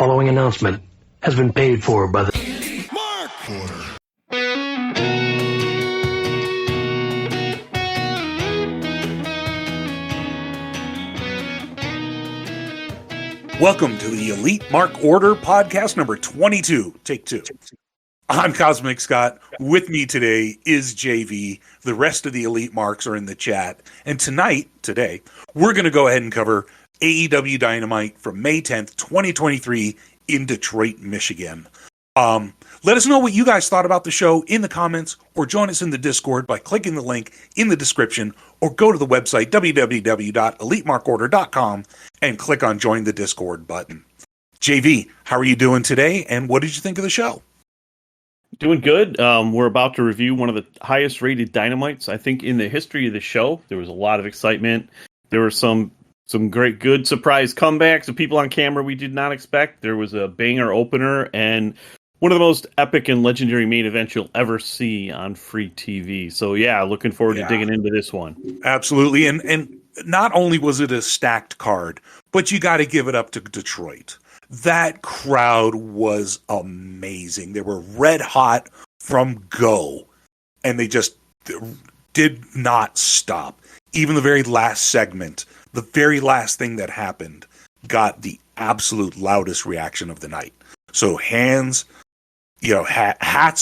following announcement has been paid for by the Mark Order. Welcome to the Elite Mark Order podcast number 22, take two. I'm Cosmic Scott. With me today is JayV. The rest of the Elite Marks are in the chat. And today, we're going to go ahead and cover AEW Dynamite from May 10th, 2023 in Detroit, Michigan. Let us know what you guys thought about the show in the comments, or join us in the Discord by clicking the link in the description, or go to the website www.elitemarkorder.com and click on Join the Discord button. JayV, how are you doing today, and what did you think of the show? Doing good. We're about to review one of the highest rated Dynamites, I think, in the history of the show. There was a lot of excitement. There were some great, good surprise comebacks of people on camera we did not expect. There was a banger opener and one of the most epic and legendary main events you'll ever see on free TV. So yeah, looking forward to digging into this one. Absolutely. And not only was it a stacked card, but you got to give it up to Detroit. That crowd was amazing. They were red hot from go, and they just did not stop. Even the very last segment, the very last thing that happened, got the absolute loudest reaction of the night. So hats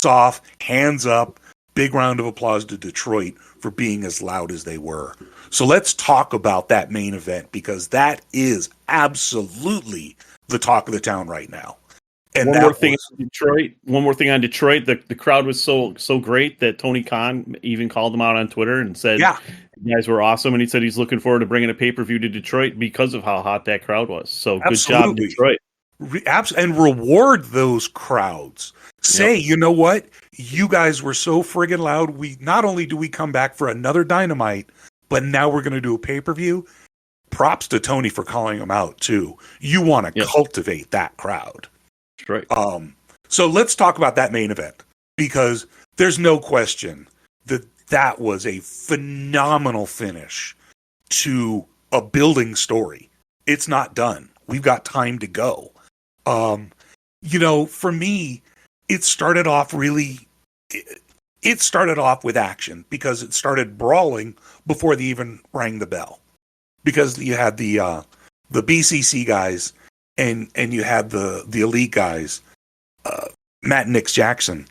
off, hands up, big round of applause to Detroit for being as loud as they were. So let's talk about that main event, because that is absolutely the talk of the town right now. And one more thing on Detroit. The crowd was so great that Tony Khan even called them out on Twitter and said, "You guys were awesome." And he said he's looking forward to bringing a pay-per-view to Detroit because of how hot that crowd was. So good job, Detroit. And reward those crowds. Say, You know what? You guys were so friggin' loud. Not only do we come back for another Dynamite, but now we're going to do a pay-per-view. Props to Tony for calling them out too. You want to cultivate that crowd. Right. So let's talk about that main event, because there's no question that was a phenomenal finish to a building story. It's not done. We've got time to go. For me, it started off with action, because it started brawling before they even rang the bell, because you had the BCC guys and you had the Elite guys, Matt and Nick Jackson,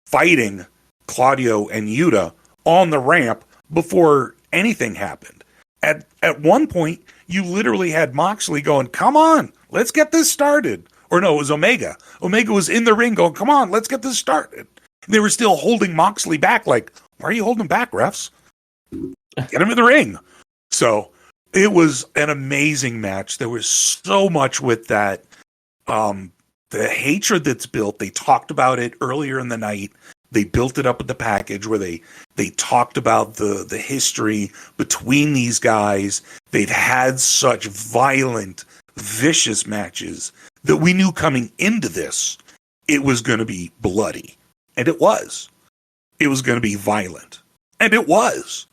fighting Claudio and Yuta on the ramp before anything happened. At one point, you literally had Moxley going, "Come on, let's get this started." Or no, it was Omega. Omega was in the ring going, "Come on, let's get this started." And they were still holding Moxley back, like, "Why are you holding him back, refs? Get him in the ring." So it was an amazing match. There was so much with that. The hatred that's built, they talked about it earlier in the night. They built it up at the package where they talked about the history between these guys. They've had such violent, vicious matches that we knew coming into this, it was going to be bloody. And it was. It was going to be violent. And it was.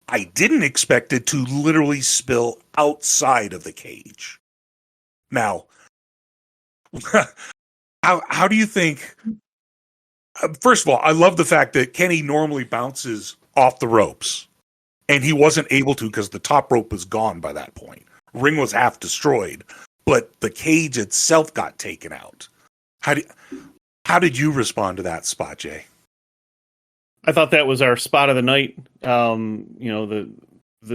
I didn't expect it to literally spill outside of the cage. Now, how do you think... First of all, I love the fact that Kenny normally bounces off the ropes, and he wasn't able to because the top rope was gone by that point. Ring was half destroyed, but the cage itself got taken out. How did you respond to that spot, Jay? I thought that was our spot of the night. The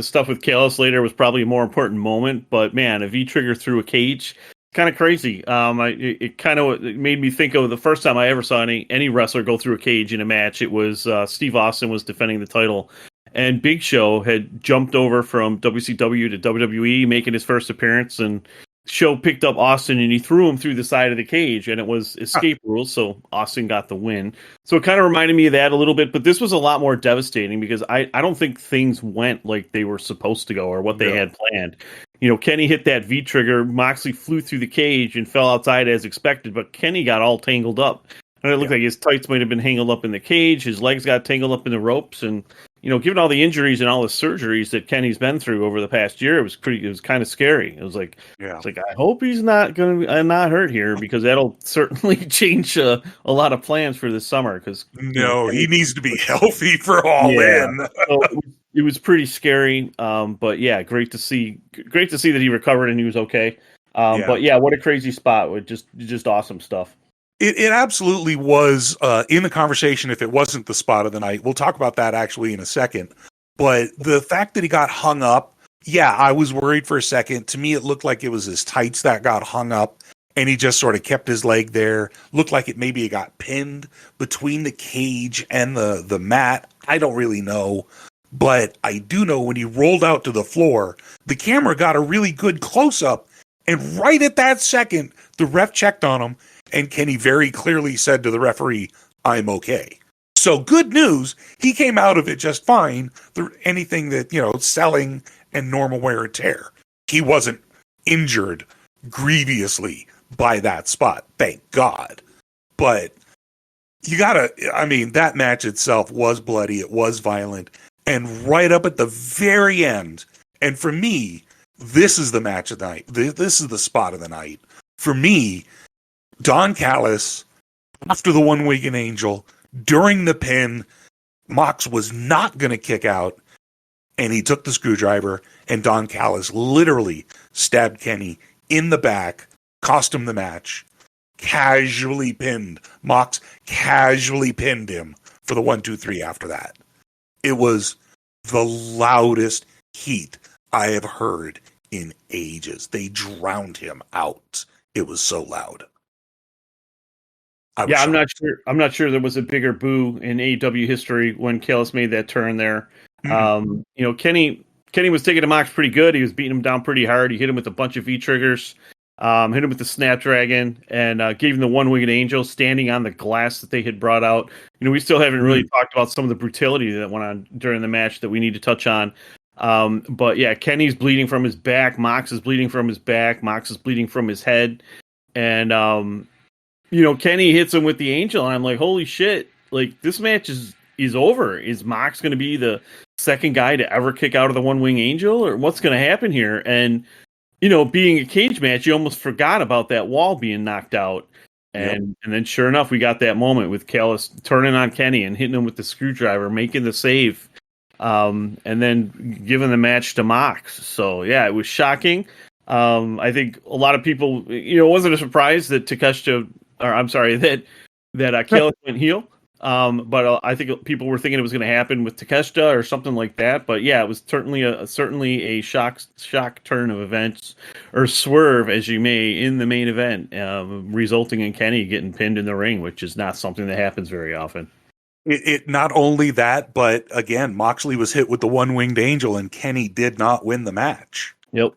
stuff with Callis later was probably a more important moment, but man, a V-trigger through a cage, kind of crazy. It made me think of the first time I ever saw any wrestler go through a cage in a match. It was Steve Austin was defending the title, and Big Show had jumped over from WCW to WWE, making his first appearance, and Show picked up Austin and he threw him through the side of the cage, and it was escape rules, so Austin got the win. So it kind of reminded me of that a little bit, but this was a lot more devastating because I don't think things went like they were supposed to go or what they had planned. Kenny hit that V-trigger, Moxley flew through the cage and fell outside as expected, but Kenny got all tangled up. And it looked like his tights might have been tangled up in the cage, his legs got tangled up in the ropes, and given all the injuries and all the surgeries that Kenny's been through over the past year, it was kind of scary. It was like, I hope he's not going to not hurt here, because that'll certainly change a lot of plans for this summer. Because he needs to be healthy for All In. So it was pretty scary. But yeah, great to see that he recovered and he was okay. But yeah, what a crazy spot with just awesome stuff. It absolutely was in the conversation if it wasn't the spot of the night. We'll talk about that actually in a second. But the fact that he got hung up, I was worried for a second. To me, it looked like it was his tights that got hung up, and he just sort of kept his leg there. Looked like it got pinned between the cage and the mat. I don't really know. But I do know when he rolled out to the floor, the camera got a really good close-up, and right at that second, the ref checked on him, and Kenny very clearly said to the referee, "I'm okay." So good news, he came out of it just fine. Anything that, selling and normal wear and tear. He wasn't injured grievously by that spot, thank God. But that match itself was bloody, it was violent, and right up at the very end, and for me, this is the match of the night. This is the spot of the night. For me, Don Callis, after the one-winged angel, during the pin, Mox was not going to kick out, and he took the screwdriver, and Don Callis literally stabbed Kenny in the back, cost him the match, casually pinned. Mox casually pinned him for the 1-2-3 after that. It was the loudest heat I have heard in ages. They drowned him out. It was so loud. I'm not sure there was a bigger boo in AEW history when Callis made that turn there. Mm-hmm. Kenny was taking to Mox pretty good. He was beating him down pretty hard. He hit him with a bunch of V-triggers, hit him with the Snapdragon, and gave him the one-winged angel standing on the glass that they had brought out. We still haven't really talked about some of the brutality that went on during the match that we need to touch on. But yeah, Kenny's bleeding from his back. Mox is bleeding from his back. Mox is bleeding from his head. And, Kenny hits him with the angel, and I'm like, holy shit, like, this match is over. Is Mox going to be the second guy to ever kick out of the one-wing angel, or what's going to happen here? And, being a cage match, you almost forgot about that wall being knocked out. And then sure enough, we got that moment with Callis turning on Kenny and hitting him with the screwdriver, making the save, and then giving the match to Mox. So, yeah, it was shocking. I think a lot of people, it wasn't a surprise that that Callis went heel. But I think people were thinking it was going to happen with Takeshita or something like that. But yeah, it was certainly a shock turn of events, or swerve, as you may, in the main event, resulting in Kenny getting pinned in the ring, which is not something that happens very often. It not only that, but again, Moxley was hit with the one-winged angel, and Kenny did not win the match. Yep.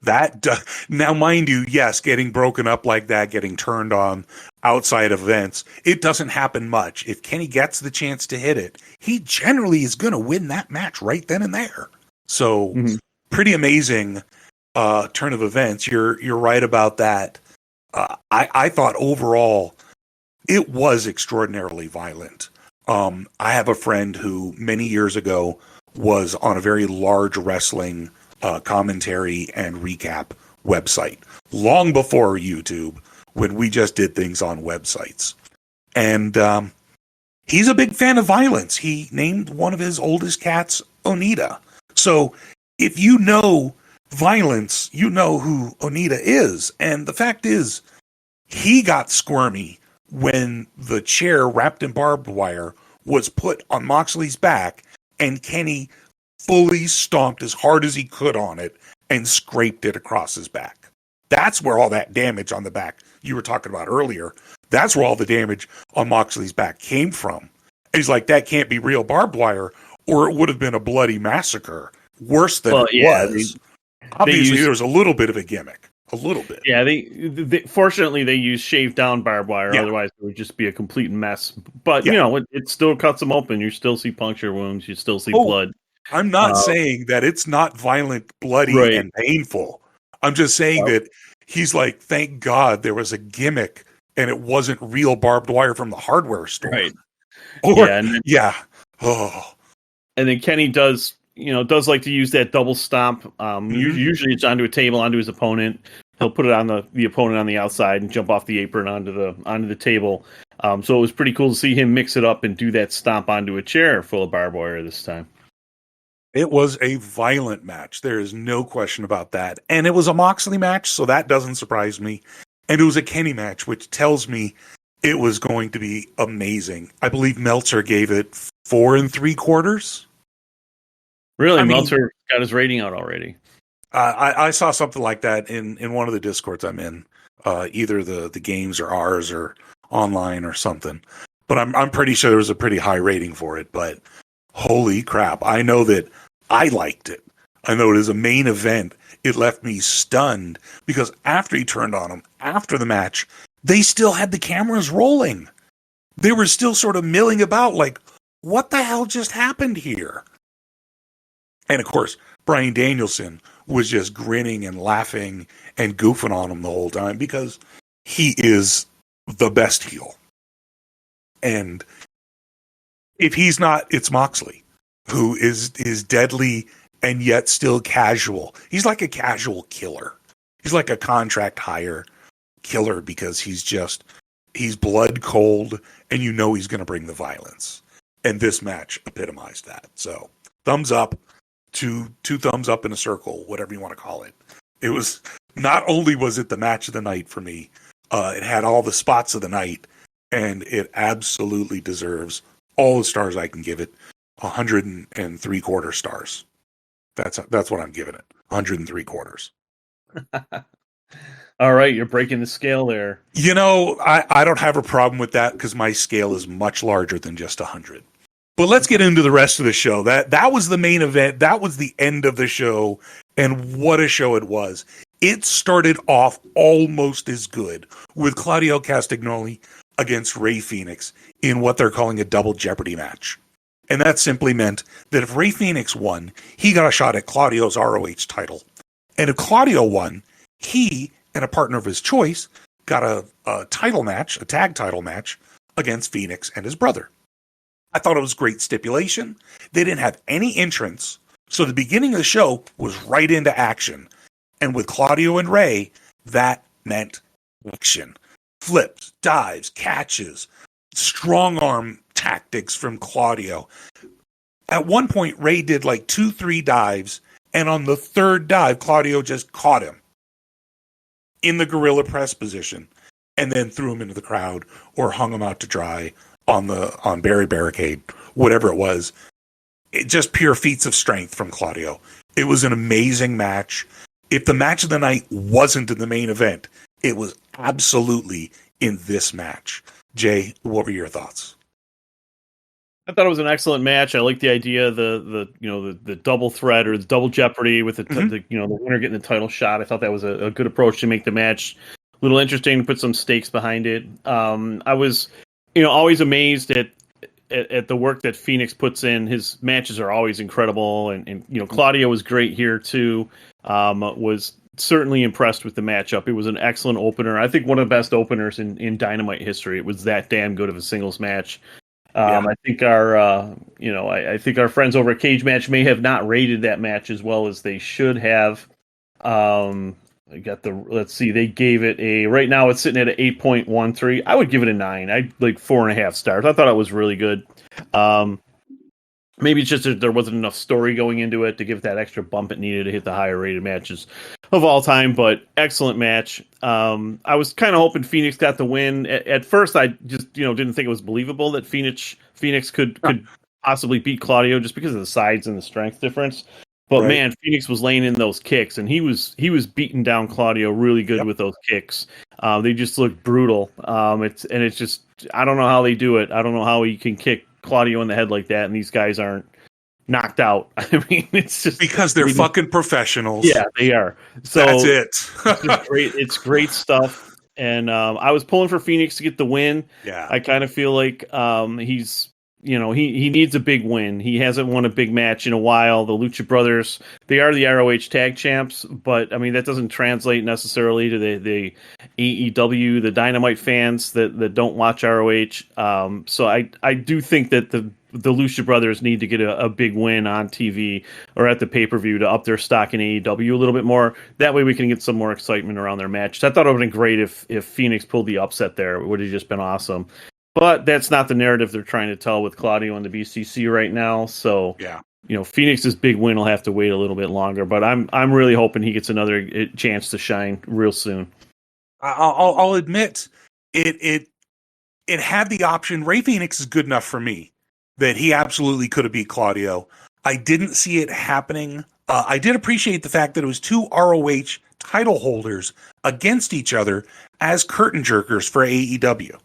Now, mind you, yes, getting broken up like that, getting turned on outside events, it doesn't happen much. If Kenny gets the chance to hit it, he generally is going to win that match right then and there. So, pretty amazing turn of events. You're right about that. I thought overall it was extraordinarily violent. I have a friend who many years ago was on a very large wrestling commentary and recap website, long before YouTube, when we just did things on websites. And he's a big fan of violence. He named one of his oldest cats Onita. So if you know violence, you know who Onita is. And the fact is, he got squirmy when the chair wrapped in barbed wire was put on Moxley's back, and Kenny fully stomped as hard as he could on it and scraped it across his back. That's where all that damage on the back you were talking about earlier, that's where all the damage on Moxley's back came from. And he's like, that can't be real barbed wire, or it would have been a bloody massacre. Worse than it was. Obviously, there was a little bit of a gimmick. A little bit. Yeah, they fortunately they use shaved down barbed wire. Yeah. Otherwise, it would just be a complete mess. But, it still cuts them open. You still see puncture wounds. You still see blood. I'm not saying that it's not violent, bloody, and painful. I'm just saying that he's like, thank God there was a gimmick and it wasn't real barbed wire from the hardware store. Right. Or, And then Kenny does like to use that double stomp. Usually it's onto a table, onto his opponent. He'll put it on the opponent on the outside and jump off the apron onto the table. So it was pretty cool to see him mix it up and do that stomp onto a chair full of barbed wire this time. It was a violent match. There is no question about that. And it was a Moxley match, so that doesn't surprise me. And it was a Kenny match, which tells me it was going to be amazing. I believe Meltzer gave it 4 3/4. Really? Meltzer got his rating out already. I saw something like that in one of the Discords I'm in, either the games or ours or online or something. But I'm pretty sure there was a pretty high rating for it. But holy crap! I know that I liked it. I know it as a main event. It left me stunned because after he turned on him after the match, they still had the cameras rolling. They were still sort of milling about, like, what the hell just happened here? And of course, Bryan Danielson was just grinning and laughing and goofing on him the whole time because he is the best heel. And if he's not, it's Moxley, who is deadly and yet still casual. He's like a casual killer. He's like a contract hire killer because he's blood cold and you know he's going to bring the violence. And this match epitomized that. So thumbs up. Two thumbs up in a circle, whatever you want to call it. It was, not only was it the match of the night for me, it had all the spots of the night, and it absolutely deserves all the stars I can give it. 103/4 stars. That's what I'm giving it. 103/4. All right, you're breaking the scale there. You know, I don't have a problem with that because my scale is much larger than just 100. But let's get into the rest of the show. That was the main event. That was the end of the show. And what a show it was. It started off almost as good with Claudio Castagnoli against Rey Fénix in what they're calling a double Jeopardy match. And that simply meant that if Rey Fénix won, he got a shot at Claudio's ROH title. And if Claudio won, he and a partner of his choice got a title match, a tag title match against Fénix and his brother. I thought it was great stipulation. They didn't have any entrance, so the beginning of the show was right into action. And with Claudio and Rey, that meant action. Flips, dives, catches, strong arm tactics from Claudio. At one point, Rey did like 2-3 dives, and on the third dive, Claudio just caught him in the gorilla press position and then threw him into the crowd or hung him out to dry on Barry Barricade, whatever it was. It just pure feats of strength from Claudio. It was an amazing match. If the match of the night wasn't in the main event, it was absolutely in this match. Jay, what were your thoughts? I thought it was an excellent match. I like the idea, the double threat or the double jeopardy with the winner getting the title shot. I thought that was a good approach to make the match a little interesting, put some stakes behind it. I was always amazed at the work that Fénix puts in. His matches are always incredible, and Claudio was great here too. Was certainly impressed with the matchup. It was an excellent opener. I think one of the best openers in Dynamite history. It was that damn good of a singles match. I think I think our friends over at Cage Match may have not rated that match as well as they should have. Let's see, they gave it right now it's sitting at an 8.13. I would give it a 9. I'd like 4.5 stars. I thought it was really good. Maybe it's just that there wasn't enough story going into it to give it that extra bump it needed to hit the higher rated matches of all time, but excellent match. I was kind of hoping Fénix got the win. At first, I just didn't think it was believable that Fénix could possibly beat Claudio just because of the size and the strength difference. But man, Fénix was laying in those kicks, and he was beating down Claudio really good with those kicks. They just looked brutal. It's just, I don't know how they do it. I don't know how he can kick Claudio in the head like that, and these guys aren't knocked out. I mean, it's just because they're fucking professionals. Yeah, they are. So that's it. It's great. It's great stuff. And I was pulling for Fénix to get the win. Yeah, I kind of feel like he's. He needs a big win. He hasn't won a big match in a while. The Lucha Brothers, they are the ROH tag champs, but I mean that doesn't translate necessarily to the AEW, the Dynamite fans that don't watch ROH. So I do think that the Lucha Brothers need to get a big win on TV or at the pay-per-view to up their stock in AEW a little bit more. That way we can get some more excitement around their match. I thought it would have been great if Phoenix pulled the upset there. It would have just been awesome. But that's not the narrative they're trying to tell with Claudio and the BCC right now. So, yeah, Phoenix's big win will have to wait a little bit longer. But I'm really hoping he gets another chance to shine real soon. I'll admit it had the option. Ray Phoenix is good enough for me that he absolutely could have beat Claudio. I didn't see it happening. I did appreciate the fact that it was two ROH title holders against each other as curtain jerkers for AEW.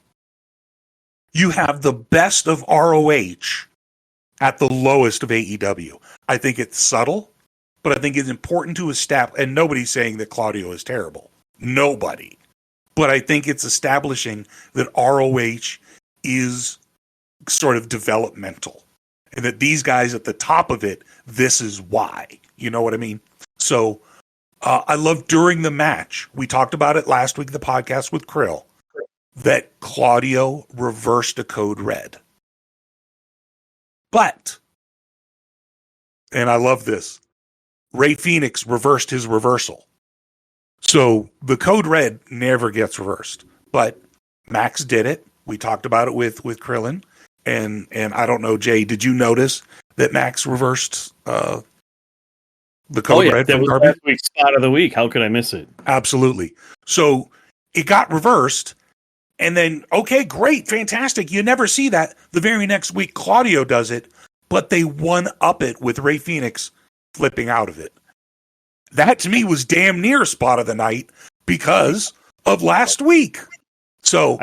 You have the best of ROH at the lowest of AEW. I think it's subtle, but I think it's important to establish, and nobody's saying that Claudio is terrible. Nobody. But I think it's establishing that ROH is sort of developmental. And that these guys at the top of it, this is why. You know what I mean? So I love during the match, we talked about it last week, the podcast with Krill, that Claudio reversed a code red. But, and I love this, Ray Phoenix reversed his reversal. So the code red never gets reversed. But Max did it. We talked about it with Krillin. And I don't know, Jay, did you notice that Max reversed the code red? That was last week's spot of the week. How could I miss it? Absolutely. So it got reversed. And then, okay, great, fantastic. You never see that. The very next week, Claudio does it. But they one-up it with Ray Phoenix flipping out of it. That, to me, was damn near spot of the night because of last week. So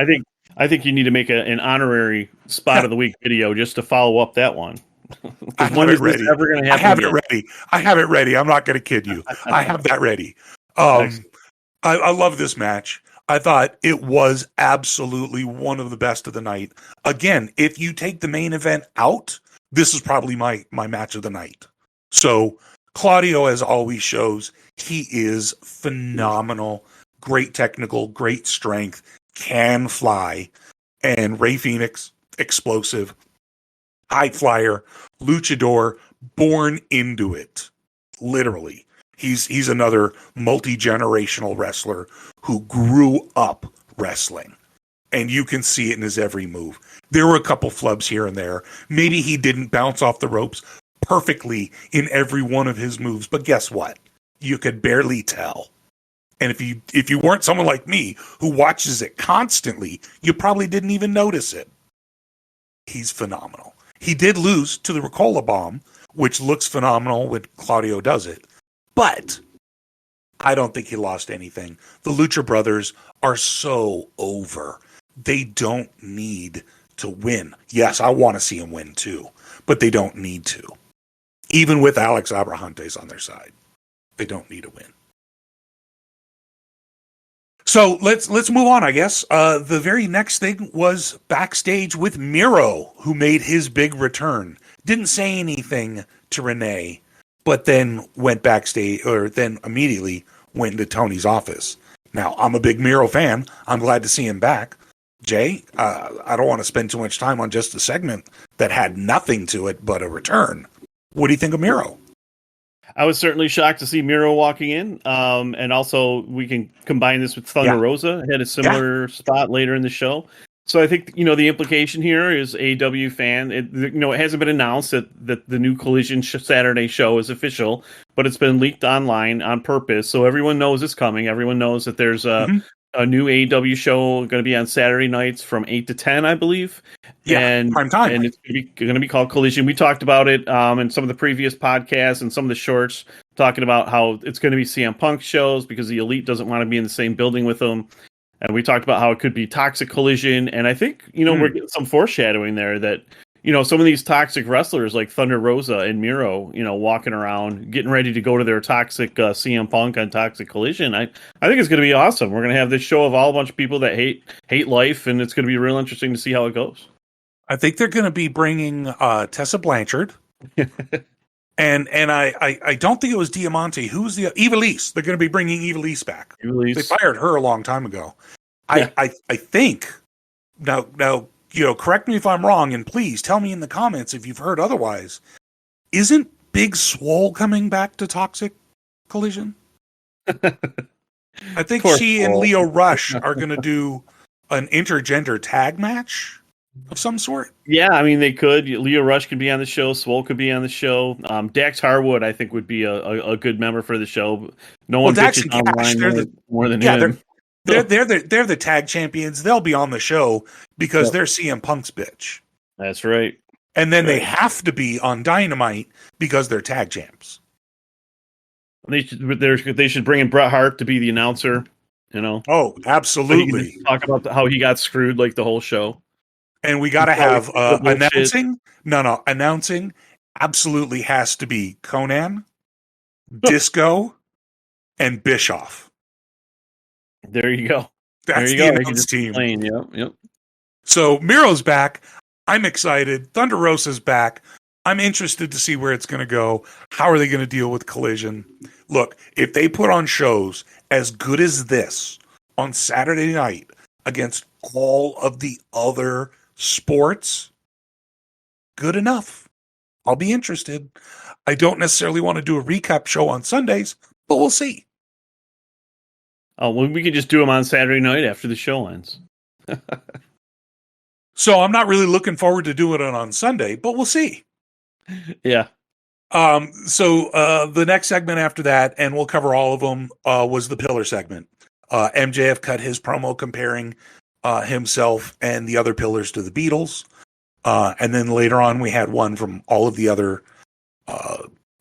I think you need to make an honorary spot of the week video just to follow up that one. I have it ready. I have it ready. I'm not going to kid you. I have that ready. I love this match. I thought it was absolutely one of the best of the night. Again, if you take the main event out, this is probably my match of the night. So Claudio, as always, shows he is phenomenal. Great technical, great strength, can fly. And Ray Phoenix, explosive, high flyer, luchador, born into it. Literally. He's another multi-generational wrestler who grew up wrestling. And you can see it in his every move. There were a couple flubs here and there. Maybe he didn't bounce off the ropes perfectly in every one of his moves, but guess what? You could barely tell. And if you weren't someone like me who watches it constantly, you probably didn't even notice it. He's phenomenal. He did lose to the Ricola Bomb, which looks phenomenal when Claudio does it. But I don't think he lost anything. The Lucha Brothers are so over. They don't need to win. Yes, I want to see him win too, but they don't need to. Even with Alex Abrahantes on their side, they don't need a win. So let's move on, I guess. The very next thing was backstage with Miro, who made his big return. Didn't say anything to Renee, but then went backstage, or then immediately went into Tony's office. Now, I'm a big Miro fan. I'm glad to see him back. Jay, I don't want to spend too much time on just a segment that had nothing to it but a return. What do you think of Miro? I was certainly shocked to see Miro walking in. And also, we can combine this with Thunder Rosa. Had a similar spot later in the show. So I think, the implication here is AEW fan. It hasn't been announced that the new Collision Saturday show is official, but it's been leaked online on purpose. So everyone knows it's coming. Everyone knows that there's a new AEW show going to be on Saturday nights from 8 to 10, I believe. Yeah, and prime time. And it's going to be called Collision. We talked about it in some of the previous podcasts and some of the shorts, talking about how it's going to be CM Punk shows because the Elite doesn't want to be in the same building with them. And we talked about how it could be Toxic Collision. And I think, we're getting some foreshadowing there that, some of these toxic wrestlers like Thunder Rosa and Miro, walking around, getting ready to go to their toxic CM Punk on Toxic Collision. I think it's going to be awesome. We're going to have this show of all a bunch of people that hate life, and it's going to be real interesting to see how it goes. I think they're going to be bringing Tessa Blanchard. And I don't think it was Diamante. Who's the Ivelisse? They're going to be bringing Ivelisse back. They fired her a long time ago. I think now correct me if I'm wrong, and please tell me in the comments if you've heard otherwise. Isn't Big Swole coming back to Toxic Collision? I think she and Leo Rush are going to do an intergender tag match of some sort. Yeah, I mean, they could. Leo Rush could be on the show. Swole could be on the show. Dax Harwood, I think, would be a good member for the show. No one Dax bitches and Cash, online more than him. They're the tag champions. They'll be on the show because they're CM Punk's bitch. That's right. And then they have to be on Dynamite because they're tag champs. They should bring in Bret Hart to be the announcer. Oh, absolutely. So talk about how he got screwed like the whole show. And we got to have announcing. No, announcing absolutely has to be Conan, Disco, and Bischoff. There you go. That's the announce team. Yep. So Miro's back. I'm excited. Thunder Rosa's back. I'm interested to see where it's going to go. How are they going to deal with Collision? Look, if they put on shows as good as this on Saturday night against all of the other sports, good enough. I'll be interested. I don't necessarily want to do a recap show on Sundays, but we'll see. Oh, well, we could just do them on Saturday night after the show ends. So I'm not really looking forward to doing it on Sunday, but we'll see. Yeah. So the next segment after that, and we'll cover all of them, was the Pillar segment. MJF cut his promo comparing himself and the other Pillars to the Beatles. And then later on, we had one from all of the other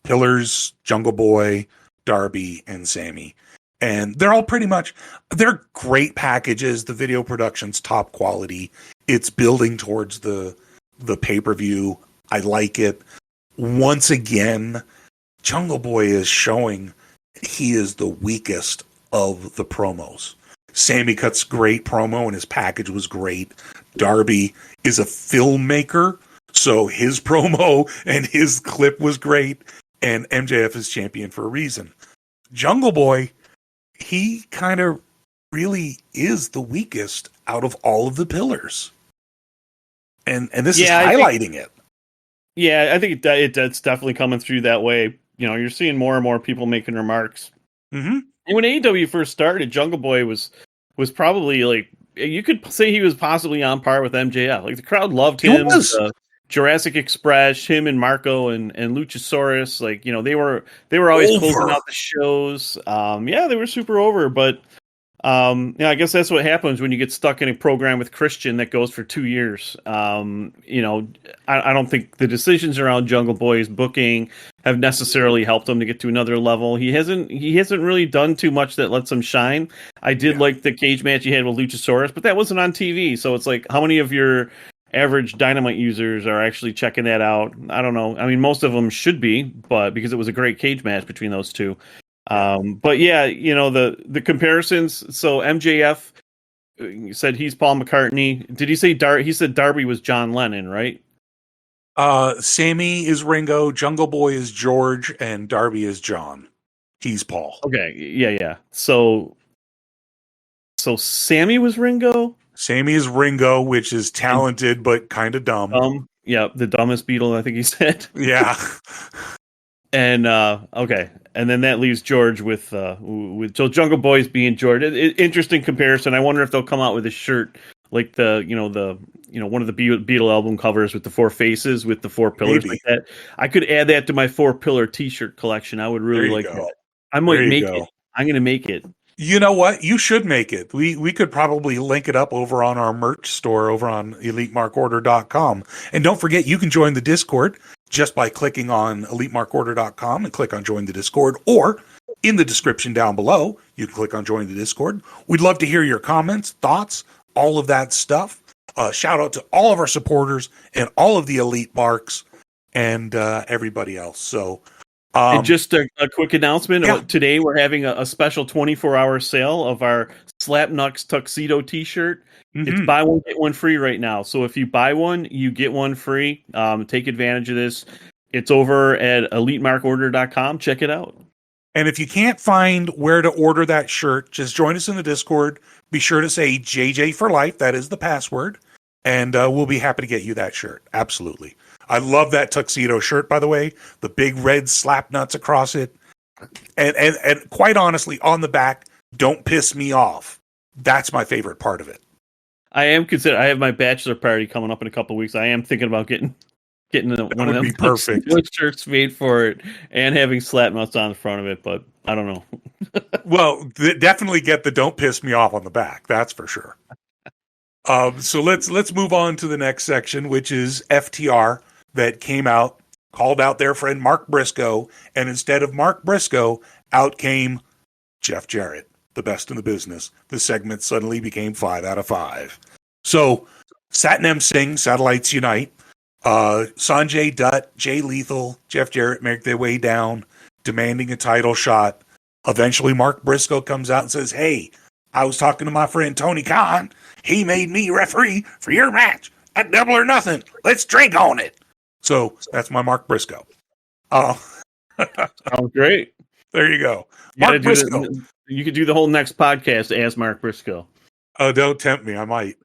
Pillars, Jungle Boy, Darby, and Sammy. And they're all they're great packages. The video production's top quality. It's building towards the pay-per-view. I like it. Once again, Jungle Boy is showing he is the weakest of the promos. Sammy cuts great promo and his package was great. Darby is a filmmaker, so his promo and his clip was great. And MJF is champion for a reason. Jungle Boy, he kind of really is the weakest out of all of the Pillars. And this is highlighting it. Yeah, I think it's definitely coming through that way. You're seeing more and more people making remarks. Mm-hmm. And when AEW first started, Jungle Boy was probably like, you could say he was possibly on par with MJF. Like the crowd loved him. Jurassic Express, him and Marco and Luchasaurus, like, they were always closing out the shows. They were super over, but I guess that's what happens when you get stuck in a program with Christian that goes for 2 years. I don't think the decisions around Jungle Boy's booking have necessarily helped him to get to another level. He hasn't really done too much that lets him shine. I did like the cage match he had with Luchasaurus, but that wasn't on TV. So it's like, how many of your average Dynamite users are actually checking that out? I don't know. I mean, most of them should be, but because it was a great cage match between those two. But yeah, the comparisons. So MJF said he's Paul McCartney. Did he say he said Darby was John Lennon, right? Sammy is Ringo, Jungle Boy is George, and Darby is John. He's Paul. Okay, yeah. So Sammy was Ringo? Sammy is Ringo, which is talented but kind of dumb. Yeah, the dumbest Beatle, I think he said. Yeah. And okay, and then that leaves George with so Jungle Boy's being George. Interesting comparison. I wonder if they'll come out with a shirt like the one of the Beatle album covers with the 4 faces with the 4 pillars. Maybe. Like that. I could add that to my 4 pillar T-shirt collection. I would really like that. I might make it. I'm going to make it. You know what? You should make it. We could probably link it up over on our merch store over on EliteMarkOrder.com. And don't forget, you can join the Discord just by clicking on EliteMarkOrder.com and click on Join the Discord, or in the description down below, you can click on Join the Discord. We'd love to hear your comments, thoughts, all of that stuff. Shout out to all of our supporters and all of the Elite Marks and everybody else. So, and just a quick announcement. Yeah. Today we're having a special 24-hour sale of our Slapnuts Tuxedo T-shirt. Mm-hmm. It's buy one, get one free right now. So if you buy one, you get one free. Take advantage of this. It's over at EliteMarkOrder.com. Check it out. And if you can't find where to order that shirt, just join us in the Discord. Be sure to say JJ for life. That is the password. and we'll be happy to get you that shirt. Absolutely. I love that tuxedo shirt, by the way. The big red slap nuts across it. And quite honestly, on the back, don't piss me off. That's my favorite part of it. I have my bachelor party coming up in a couple of weeks. I am thinking about getting one of them perfect shirts made for it and having slap nuts on the front of it, but I don't know. Well, definitely get the "don't piss me off" on the back. That's for sure. So let's move on to the next section, which is FTR that came out, called out their friend Mark Briscoe, and instead of Mark Briscoe, out came Jeff Jarrett, the best in the business. The segment suddenly became 5 out of 5. So Satnam Singh, Satellites Unite, Sanjay Dutt, Jay Lethal, Jeff Jarrett make their way down, demanding a title shot. Eventually, Mark Briscoe comes out and says, "Hey, I was talking to my friend Tony Khan. He made me referee for your match at Double or Nothing. Let's drink on it." So that's my Mark Briscoe. Oh, Great. There you go. Mark Briscoe. You could do the whole next podcast as Mark Briscoe. Oh, don't tempt me. I might.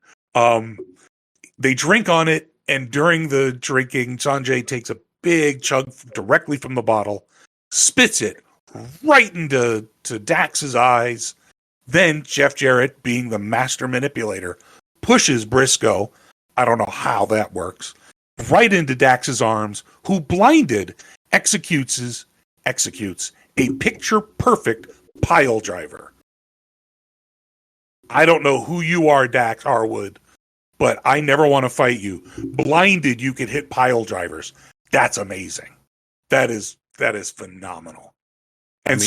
They drink on it, and during the drinking, Sanjay takes a big chug directly from the bottle, spits it right into Dax's eyes. Then Jeff Jarrett, being the master manipulator, pushes Briscoe, I don't know how that works, right into Dax's arms, who, blinded, executes a picture-perfect pile driver. I don't know who you are, Dax Harwood, but I never want to fight you. Blinded, you can hit pile drivers. That's amazing. That is phenomenal. And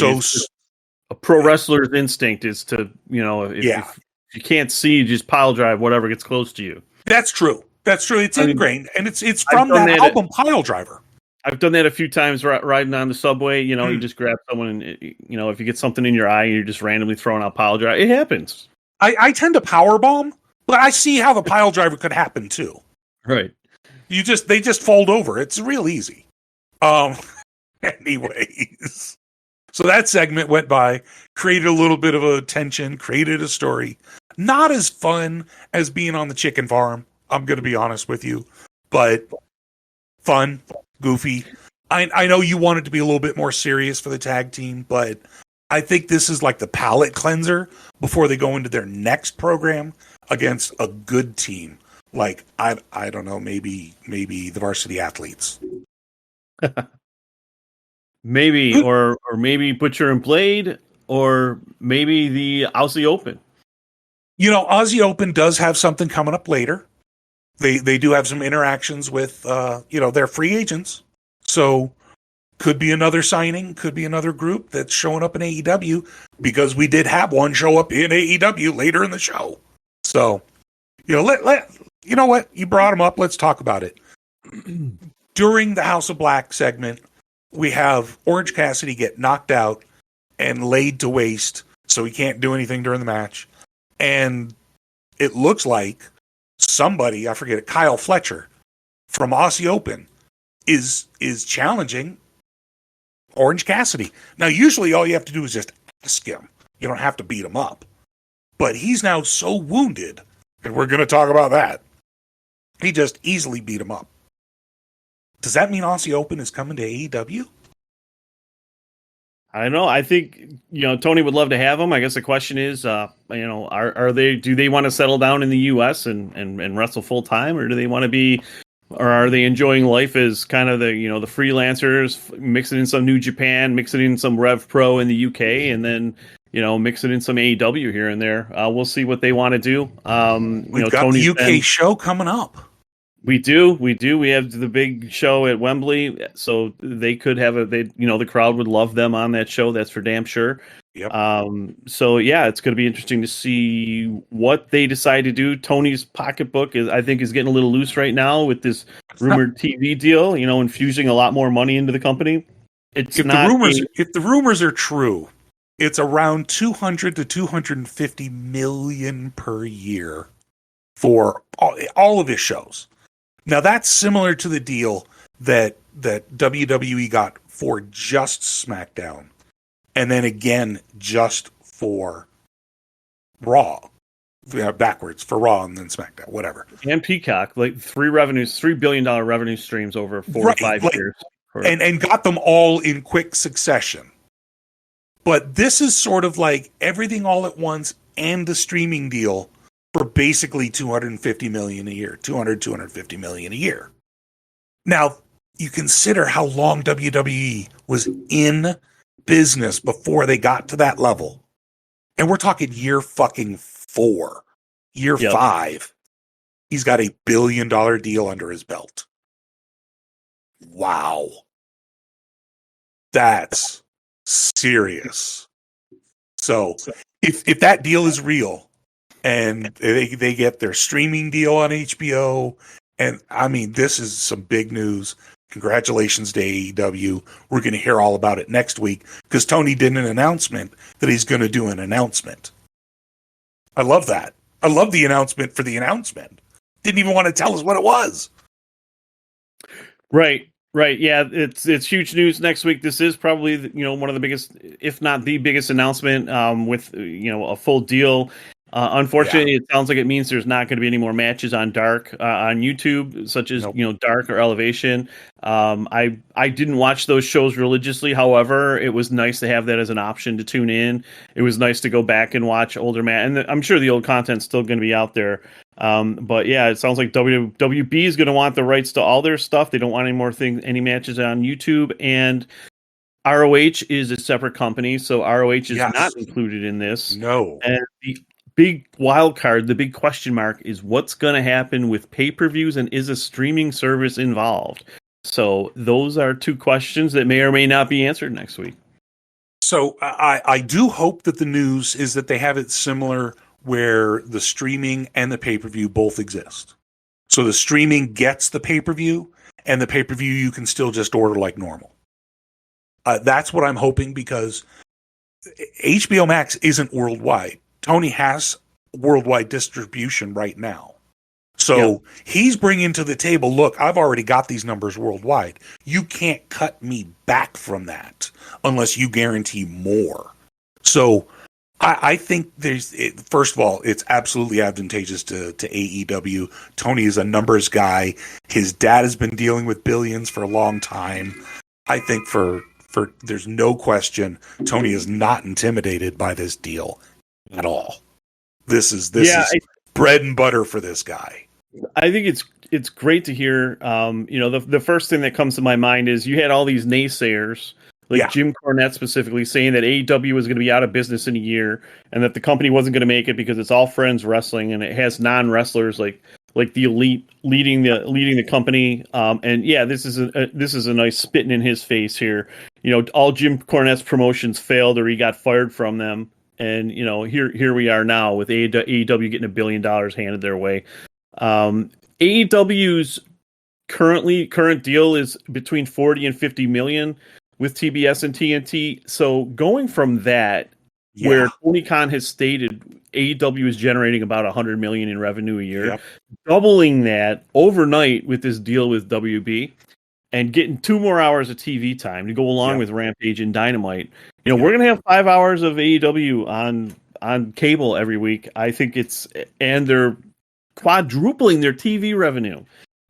a pro wrestler's instinct is to, if you can't see, just pile drive whatever gets close to you. That's true. It's ingrained, and it's from that album, Pile Driver. I've done that a few times riding on the subway. You just grab someone, and if you get something in your eye, and you're just randomly throwing out pile drive. It happens. I tend to power bomb, but I see how the pile driver could happen too. Right. They just fold over. It's real easy. Anyways. So that segment went by, created a little bit of a tension, created a story. Not as fun as being on the chicken farm, I'm going to be honest with you, but fun, goofy. I know you want it to be a little bit more serious for the tag team, but I think this is like the palate cleanser before they go into their next program against a good team. Like, I don't know, maybe the Varsity Athletes. Maybe, or maybe Butcher and Blade, or maybe the Aussie Open. Aussie Open does have something coming up later. They do have some interactions with, their free agents. So could be another signing, could be another group that's showing up in AEW, because we did have one show up in AEW later in the show. So, you know what? You brought them up. Let's talk about it. During the House of Black segment, we have Orange Cassidy get knocked out and laid to waste, so he can't do anything during the match. And it looks like somebody, I forget it, Kyle Fletcher from Aussie Open is challenging Orange Cassidy. Now, usually all you have to do is just ask him. You don't have to beat him up. But he's now so wounded, and we're going to talk about that. He just easily beat him up. Does that mean Aussie Open is coming to AEW? I don't know. I think, Tony would love to have him. I guess the question is, do they want to settle down in the US and wrestle full time, or do they want to be, or are they enjoying life as kind of the freelancers, mixing in some New Japan, mixing in some Rev Pro in the UK, and then, mixing in some AEW here and there. We'll see what they want to do. We've got the UK show coming up. We do. We have the big show at Wembley, so they could have the crowd would love them on that show. That's for damn sure. Yep. So yeah, it's going to be interesting to see what they decide to do. Tony's pocketbook is getting a little loose right now with this rumored TV deal. Infusing a lot more money into the company. If the rumors are true, it's around 200 to 250 million per year for all of his shows. Now, that's similar to the deal that WWE got for just SmackDown, and then again just for Raw. backwards for Raw and then SmackDown, whatever. And Peacock, like $3 billion revenue streams over 4 or 5 years. And got them all in quick succession. But this is sort of like everything all at once and the streaming deal for basically $250 million a year, $250 million a year. Now, you consider how long WWE was in business before they got to that level. And we're talking year fucking 4, year 5. He's got $1 billion deal under his belt. Wow. That's serious. So if that deal is real and they get their streaming deal on HBO, and I mean, this is some big news. Congratulations to AEW. We're going to hear all about it next week because Tony did an announcement that he's going to do an announcement. I love that. I love the announcement for the announcement. Didn't even want to tell us what it was. Right. Yeah, it's huge news next week. This is probably one of the biggest, if not the biggest announcement with a full deal. Unfortunately, It sounds like it means there's not going to be any more matches on Dark on YouTube, such as Dark or Elevation. I didn't watch those shows religiously. However, it was nice to have that as an option to tune in. It was nice to go back and watch older and I'm sure the old content's still going to be out there. But yeah, it sounds like WB is going to want the rights to all their stuff. They don't want any matches on YouTube, and ROH is a separate company, so ROH is not included in this. No. And the big wild card, the big question mark is what's going to happen with pay-per-views, and is a streaming service involved? So those are 2 questions that may or may not be answered next week. So I do hope that the news is that they have it similar where the streaming and the pay-per-view both exist. So the streaming gets the pay-per-view, and the pay-per-view you can still just order like normal. That's what I'm hoping, because HBO Max isn't worldwide. Tony has worldwide distribution right now. So he's bringing to the table, look, I've already got these numbers worldwide. You can't cut me back from that unless you guarantee more. So I think first of all, it's absolutely advantageous to AEW. Tony is a numbers guy. His dad has been dealing with billions for a long time. I think for there's no question Tony is not intimidated by this deal at all. This is bread and butter for this guy. I think it's great to hear. The first thing that comes to my mind is you had all these naysayers, like Jim Cornette specifically, saying that AEW was going to be out of business in a year and that the company wasn't going to make it because it's all friends wrestling and it has non-wrestlers like the Elite leading the company. This is a nice spitting in his face here. All Jim Cornette's promotions failed or he got fired from them. And, here we are now with AEW getting $1 billion handed their way. AEW's current deal is between 40 and 50 million with TBS and TNT. So going from that, where Tony Khan has stated AEW is generating about 100 million in revenue a year, doubling that overnight with this deal with WB, and getting 2 more hours of TV time to go along with Rampage and Dynamite. We're going to have 5 hours of AEW on cable every week. I think and they're quadrupling their TV revenue.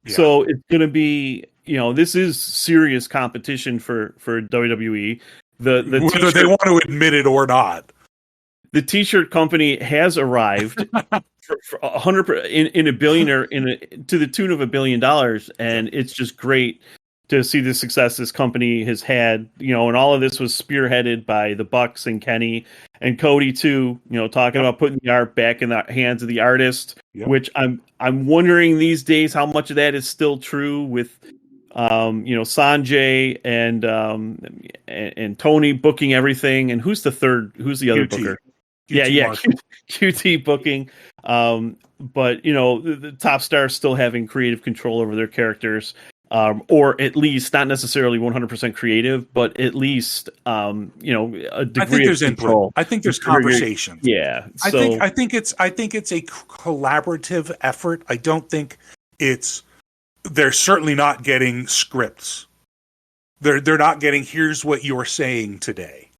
Yeah. So it's going to be, this is serious competition for WWE. Whether they want to admit it or not. The T-shirt company has arrived for 100% in a billionaire to the tune of $1 billion, and it's just great to see the success this company has had, and all of this was spearheaded by the Bucks and Kenny and Cody too, talking about putting the art back in the hands of the artist, which I'm wondering these days how much of that is still true with, Sanjay and Tony booking everything. And who's the other booker? QT booking. But the top stars still having creative control over their characters. Or at least not necessarily 100% creative, but at least a degree of control. Input. I think there's conversation. Yeah, I think it's a collaborative effort. I don't think they're certainly not getting scripts. They're not getting here's what you're saying today.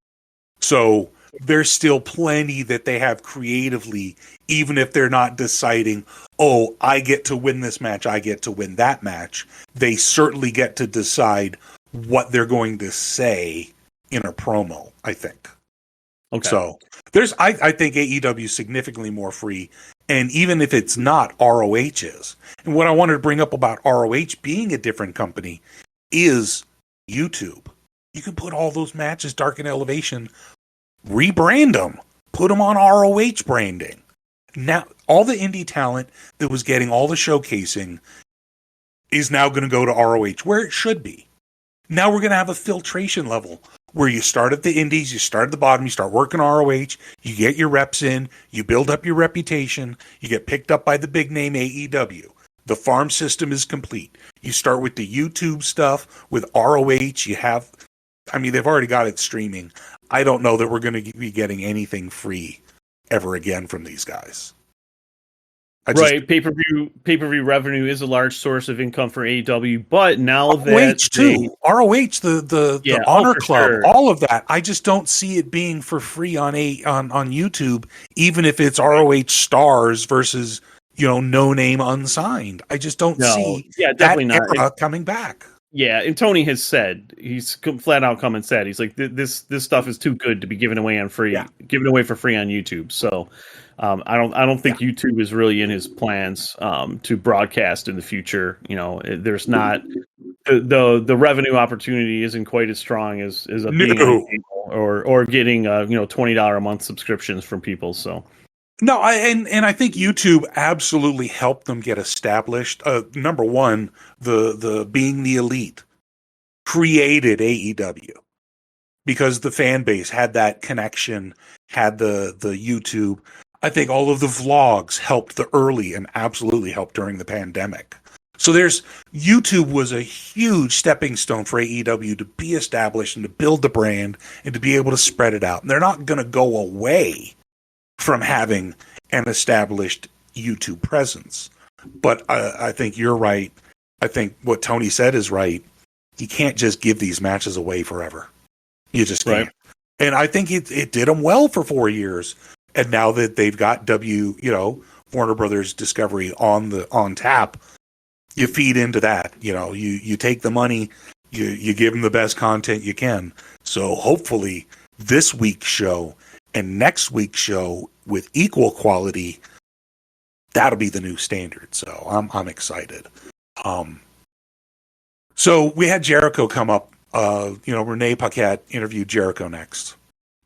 So there's still plenty that they have creatively, even if they're not deciding, oh, I get to win this match, I get to win that match. They certainly get to decide what they're going to say in a promo, I think. Okay. So I think AEW is significantly more free. And even if it's not, ROH is. And what I wanted to bring up about ROH being a different company is YouTube. You can put all those matches, Dark and Elevation, rebrand them, put them on ROH branding. Now, all the indie talent that was getting all the showcasing is now going to go to ROH, where it should be. Now we're going to have a filtration level where you start at the indies, you start at the bottom, you start working ROH, you get your reps in, you build up your reputation, you get picked up by the big name AEW. The farm system is complete. You start with the YouTube stuff, with ROH, they've already got it streaming. I don't know that we're going to be getting anything free ever again from these guys. Pay-per-view revenue is a large source of income for AEW, but now ROH that too, ROH, the Honor Club, sure. All of that, I just don't see it being for free on YouTube, even if it's ROH stars versus no name unsigned. I just don't see definitely that not era coming back. Yeah, and Tony has said, he's flat out come and said, he's like, this stuff is too good to be given away for free on YouTube. So I don't think YouTube is really in his plans to broadcast in the future. There's not the revenue opportunity isn't quite as strong as being on cable or getting $20 a month subscriptions from people. So. No, I think YouTube absolutely helped them get established. Number one, the being the elite created AEW because the fan base had that connection, had the YouTube. I think all of the vlogs helped the early and absolutely helped during the pandemic. So YouTube was a huge stepping stone for AEW to be established and to build the brand and to be able to spread it out. And they're not going to go away from having an established YouTube presence. But I think you're right. I think what Tony said is right. You can't just give these matches away forever. You just can't. Right. And I think it did them well for 4 years. And now that they've got Warner Brothers Discovery on tap, you feed into that. You take the money, you give them the best content you can. So hopefully this week's show and next week's show with equal quality, that'll be the new standard. So I'm excited. So we had Jericho come up. Renee Paquette interviewed Jericho next,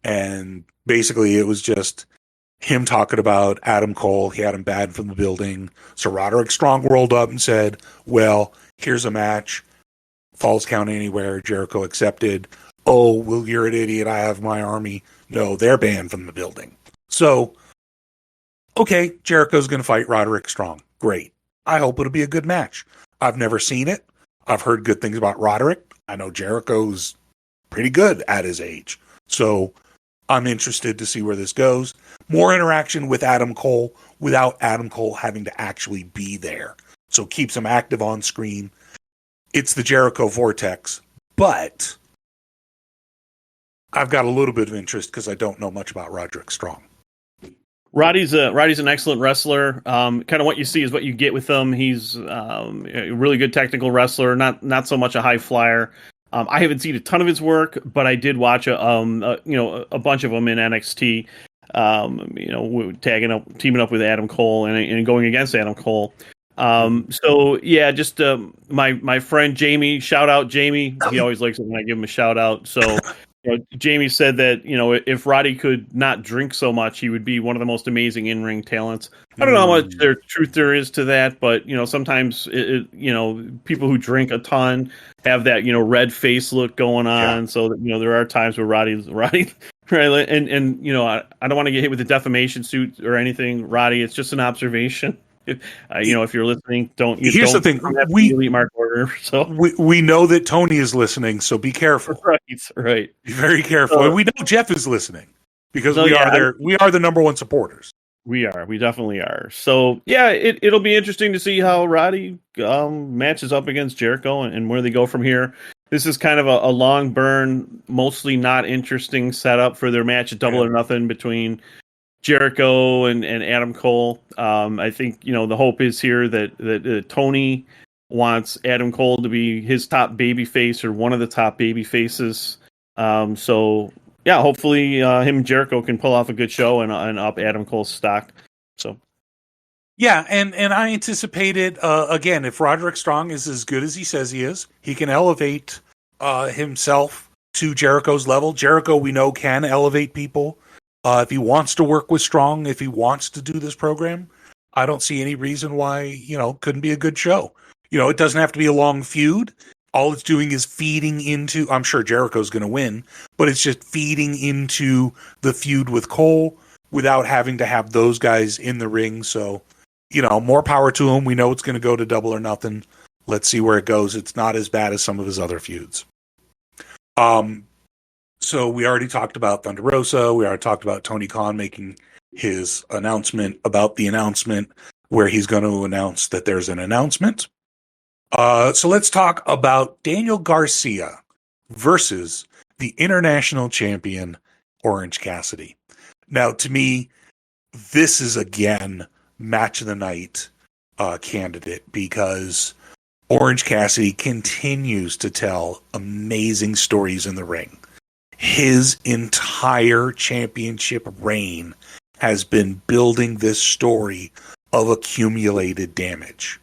and basically it was just him talking about Adam Cole. He had him banned from the building. So Roderick Strong rolled up and said, "Well, here's a match. Falls count anywhere." Jericho accepted. "Oh, well, you're an idiot. I have my army." No, they're banned from the building. So, okay, Jericho's going to fight Roderick Strong. Great. I hope it'll be a good match. I've never seen it. I've heard good things about Roderick. I know Jericho's pretty good at his age. So, I'm interested to see where this goes. More interaction with Adam Cole without Adam Cole having to actually be there. So, keeps him active on screen. It's the Jericho Vortex. But I've got a little bit of interest because I don't know much about Roderick Strong. Roddy's an excellent wrestler. Kind of what you see is what you get with him. He's a really good technical wrestler, not so much a high flyer. I haven't seen a ton of his work, but I did watch a bunch of them in NXT. Teaming up with Adam Cole and going against Adam Cole. So yeah, just my friend Jamie. Shout out Jamie. He always likes it when I give him a shout out. So. Jamie said that, if Roddy could not drink so much, he would be one of the most amazing in-ring talents. I don't know how much truth there is to that, but, sometimes, people who drink a ton have that, red face look going on. Yeah. So that, there are times where Roddy, right. And I don't want to get hit with the defamation suit or anything, Roddy. It's just an observation. If you're listening, Here's the thing. We Mark Order, so we know that Tony is listening, so be careful. Right. Be very careful. And we know Jeff is listening because we are the number one supporters. We definitely are. So yeah, it'll be interesting to see how Roddy matches up against Jericho and where they go from here. this is kind of a long burn, mostly not interesting setup for their match at Double or Nothing between Jericho and Adam Cole. I think, the hope is here that Tony wants Adam Cole to be his top baby face or one of the top baby faces. So yeah, hopefully him and Jericho can pull off a good show and up Adam Cole's stock. So yeah, and I anticipated again, if Roderick Strong is as good as he says he is, he can elevate himself to Jericho's level. Jericho, we know, can elevate people. If he wants to work with Strong, if he wants to do this program, I don't see any reason why, couldn't be a good show. It doesn't have to be a long feud. All it's doing is feeding into, I'm sure Jericho's going to win, but it's just feeding into the feud with Cole without having to have those guys in the ring. So, more power to him. We know it's going to go to Double or Nothing. Let's see where it goes. It's not as bad as some of his other feuds. So we already talked about Thunder Rosa. We already talked about Tony Khan making his announcement about the announcement where he's going to announce that there's an announcement. So let's talk about Daniel Garcia versus the international champion, Orange Cassidy. Now, to me, this is, again, match of the night candidate because Orange Cassidy continues to tell amazing stories in the ring. His entire championship reign has been building this story of accumulated damage.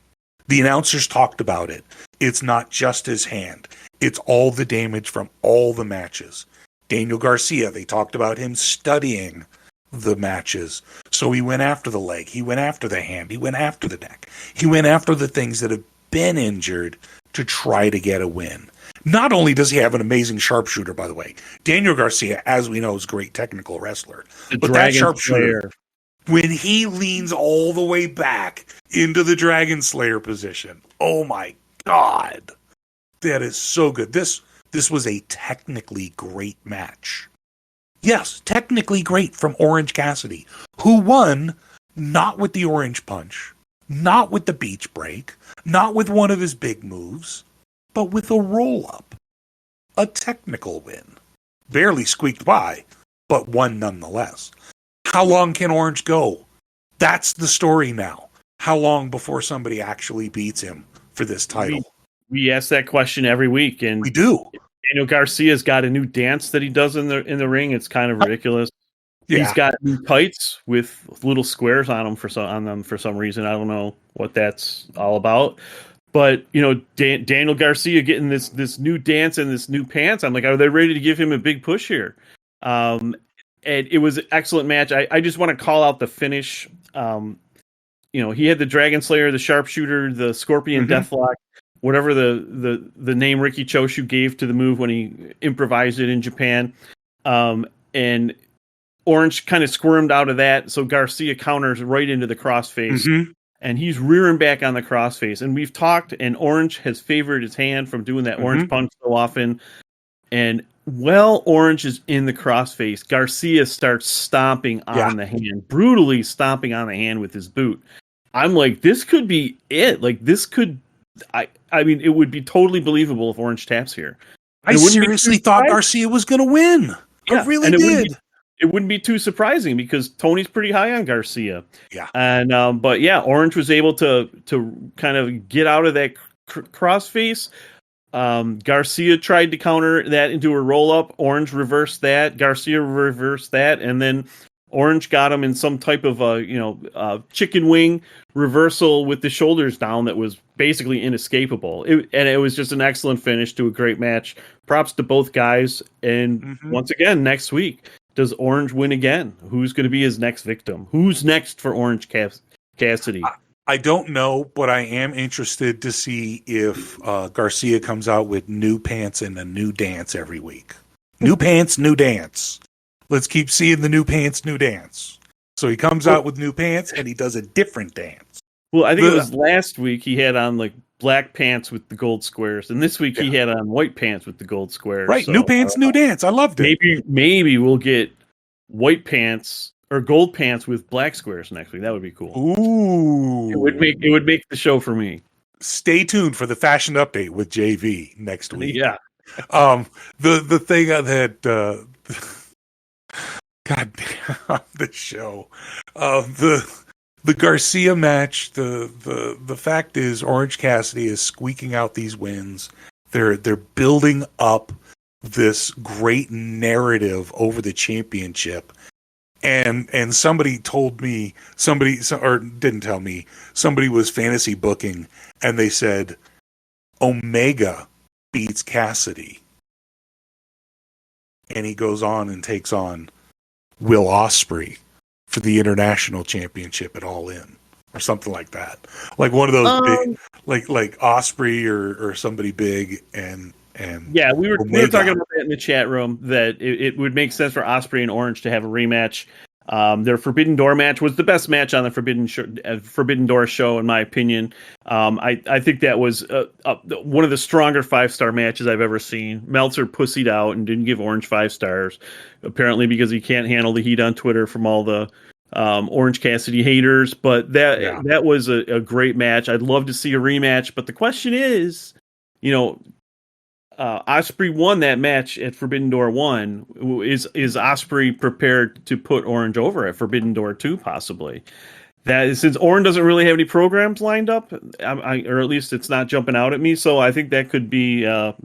The announcers talked about it. It's not just his hand. It's all the damage from all the matches. Daniel Garcia, they talked about him studying the matches. So he went after the leg. He went after the hand. He went after the neck. He went after the things that have been injured to try to get a win. Not only does he have an amazing sharpshooter, by the way, Daniel Garcia, as we know, is a great technical wrestler. But that sharpshooter, when he leans all the way back into the Dragon Slayer position, oh my God, that is so good. This was a technically great match. Yes, technically great from Orange Cassidy, who won not with the orange punch, not with the beach break, not with one of his big moves, but with a roll-up. A technical win. Barely squeaked by, but won nonetheless. How long can Orange go? That's the story now. How long before somebody actually beats him for this title? We ask that question every week, and we do. Daniel Garcia's got a new dance that he does in the ring. It's kind of ridiculous. Yeah. He's got new tights with little squares on them for some reason. I don't know what that's all about. But Daniel Garcia getting this new dance and this new pants. I'm like, are they ready to give him a big push here? And it was an excellent match. I just want to call out the finish. He had the Dragon Slayer, the Sharpshooter, the Scorpion Deathlock, whatever the name Ricky Choshu gave to the move when he improvised it in Japan. And Orange kind of squirmed out of that, so Garcia counters right into the crossface. And he's rearing back on the crossface. And we've talked, and Orange has favored his hand from doing that orange punch so often. And Orange is in the crossface, Garcia starts stomping on the hand, brutally stomping on the hand with his boot. I'm like, this could be it. Like, this could... I mean, it would be totally believable if Orange taps here. I seriously thought Garcia was going to win. I really did. It wouldn't be too surprising because Tony's pretty high on Garcia. Yeah. And but yeah, Orange was able to kind of get out of that crossface. Garcia tried to counter that into a roll up. Orange reversed that. Garcia reversed that, and then Orange got him in some type of chicken wing reversal with the shoulders down that was basically inescapable. It was just an excellent finish to a great match. Props to both guys. And once again, next week, does Orange win again? Who's going to be his next victim? Who's next for Orange Cassidy? I don't know, but I am interested to see if Garcia comes out with new pants and a new dance every week. New pants, new dance. Let's keep seeing the new pants, new dance. So he comes out with new pants and he does a different dance. Well, I think it was last week he had on like black pants with the gold squares, and this week he had on white pants with the gold squares. Right, so, new pants, new dance. I loved it. Maybe we'll get white pants or gold pants with black squares next week. That would be cool. Ooh, it would make the show for me. Stay tuned for the fashion update with JayV next week. Yeah. The thing that God damn the show, the Garcia match. The fact is, Orange Cassidy is squeaking out these wins. They're building up this great narrative over the championship. And somebody told me, or didn't tell me, somebody was fantasy booking, and they said Omega beats Cassidy, and he goes on and takes on Will Ospreay for the international championship at All In, or something like that. Like one of those big, like Ospreay or somebody big, and yeah, we were talking about that in the chat room, that it would make sense for Ospreay and Orange to have a rematch. Their Forbidden Door match was the best match on the Forbidden Door show, in my opinion. I think that was one of the stronger 5-star matches I've ever seen. Meltzer pussied out and didn't give Orange 5 stars, apparently because he can't handle the heat on Twitter from all the Orange Cassidy haters. But that was a great match. I'd love to see a rematch, but the question is, Ospreay won that match at Forbidden Door 1. Is Ospreay prepared to put Orange over at Forbidden Door 2, possibly? That is, since Orange doesn't really have any programs lined up, or at least it's not jumping out at me. So I think that could be a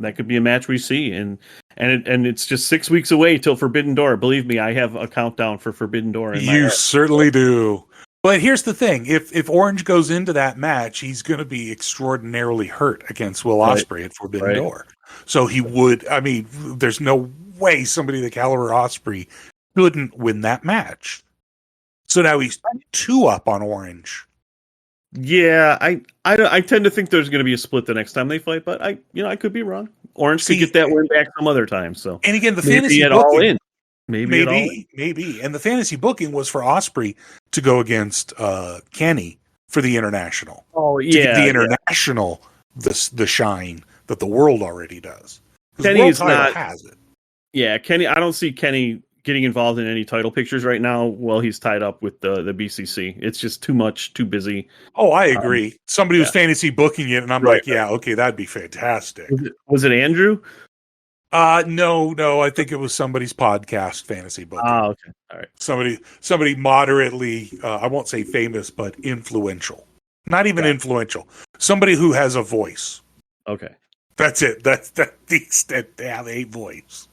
match we see, and it's just 6 weeks away till Forbidden Door. Believe me, I have a countdown for Forbidden Door. You certainly do. But here's the thing: if Orange goes into that match, he's going to be extraordinarily hurt against Will Ospreay at Forbidden Door. So he would. I mean, there's no way somebody the caliber of Ospreay couldn't win that match. So now he's 2 up on Orange. Yeah, I tend to think there's going to be a split the next time they fight, but I could be wrong. Orange could get that win back some other time. So, and again, the fantasy booking, All In. Maybe. And the fantasy booking was for Ospreay to go against Kenny for the international. Oh yeah, the international, the shine that the world already does. Kenny is not has it. Yeah, Kenny. I don't see Kenny getting involved in any title pictures right now while he's tied up with the BCC. It's just too much, too busy. Oh, I agree. Somebody was fantasy booking it, and I'm like, yeah, okay, that'd be fantastic. Was it Andrew? No. I think it was somebody's podcast fantasy booking. Oh, okay. All right. Somebody moderately, I won't say famous, but influential. Not even influential. Somebody who has a voice. Okay. That's it. That's the extent they have a voice.